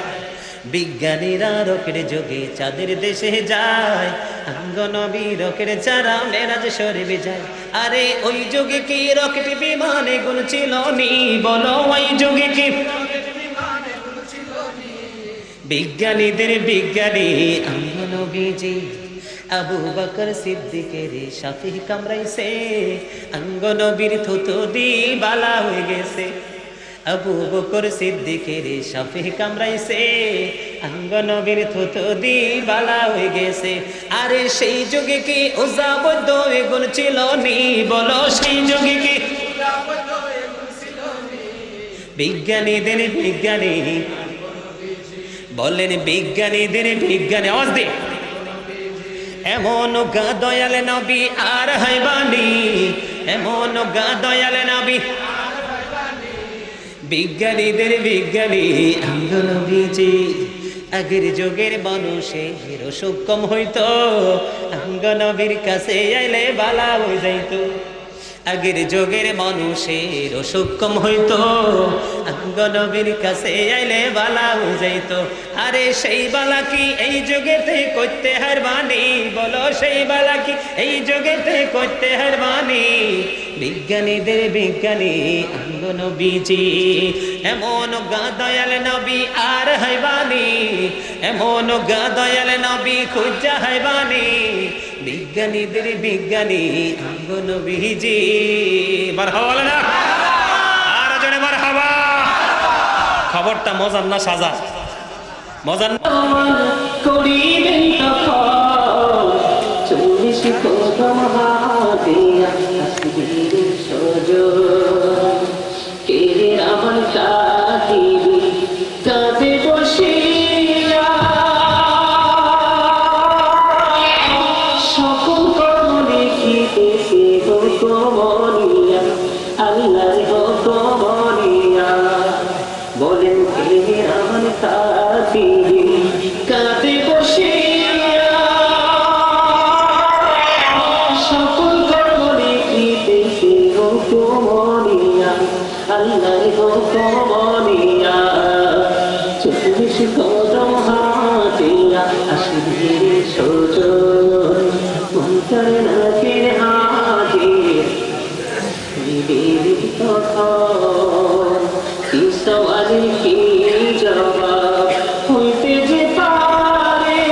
Speaker 1: বিজ্ঞানীরা রকেট যোগে চাঁদের দেশে যায়, আঙ্গ নবী রকেট চারা মেরাজ শরীফে যায়। আরে ওই যুগে কি রকেট বিমানে গুণ ছিল নি? বলো ওই যুগে কি বিজ্ঞানীদের বিজ্ঞানী আঙ্গ নবীজি। আবু বকর সিদ্দিকের শাফি কামড়াইছে, আঙ্গ নবীর থুতু দি বালা হয়ে গেছে। আবু বকর সিদ্দিকের শাফি কামড়াইছে, আঙ্গ নবীর থুতু দি বালা হয়ে গেছে। আরে সেই যুগে কি ওজা বৈদ্য এগুন ছিল নি? বলো সেই যুগে কি বিজ্ঞানীদের বিজ্ঞানী, বলেন বিজ্ঞানীদের বিজ্ঞানী, আওয়াজ দে। এমন গা দয়াল নবী আর হাইবানি, এমন গা দয়াল নবী বিজ্ঞানীদের বিজ্ঞানী আঙ্গ নবীজি। আগের যুগের মানুষের অসুখ কম হইতো, আঙ্গ নবীর কাছে আইলে বালা হয়ে যাইতো। আগের যুগের মানুষের অসুখ কম হইতো, আঙ্গ নবীর কাছে আইলে বালা হয়ে যাইতো। আরে সেই বালা কি এই যুগেতে করতে হারবানি? বলো সেই বালা কি এই যুগেতে করতে হারবানি? বিজ্ঞানীদের বিজ্ঞানী আঙ্গ নবীজি। এমন গা দয়াল নবী আর হাইবানি, এমন গা দয়াল নবী খুঁজা হাইবানি। বিজ্ঞানীদের বিজ্ঞানী আঙ্গ নবীজি। মারহাবা বলে না, আর জনে মারহাবা। খবরটা মজার না সাজা? মজার না? করিবেন তখন 40 কদম হাতিয়া আসিবেন সজন, কে আমার কাঁদিবি কাঁদে বসিয়া, সকল কর্ম লিখিতেছে হুকুমনিয়া, আল্লাহর হুকুমনিয়া। বলেন কে আমার কাঁদিবি কাঁদে বসিয়া, সকল কর্ম লিখিতেছে হুকুমনিয়া, আল্লাহর হুকুমনিয়া। 40 কদম হাতিয়া আসিবে সজন, অন্তর নাকের হাজির হইবে তখন। কি সওয়ালে কি জবাব হইতে যে পারে,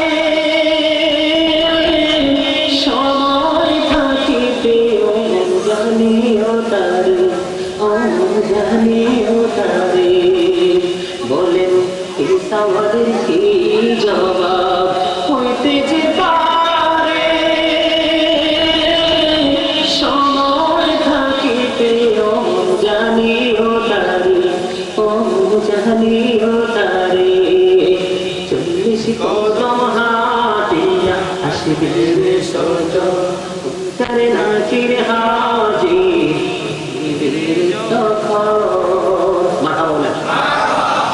Speaker 1: সময় থাকিতে জানিও তারে, জানিও তারে। বলেন কি সওয়ালে কি জবাব হইতে যে পারে, সময় থাকিতে জানিও তারে, জানিও তারে। 40 কদম হাতিয়া আসিবে সজন, তারে নাচির হাজির তখন।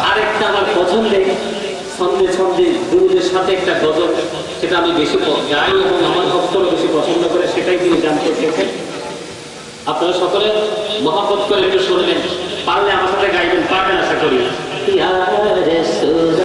Speaker 1: আরেকটা আমার পছন্দের ছন্দে ছন্দে দুরুদের সাথে একটা গজল, সেটা আমি বেশি গাই এবং আমার ভক্তরা বেশি পছন্দ করে, সেটাই তিনি জানতে চেয়েছেন। আপনারা সকলে মহব্বত করে একটু শুনবেন, পারলে আমার সাথে গাইবেন, পারবেন আশা করি। ইয়া রাসূল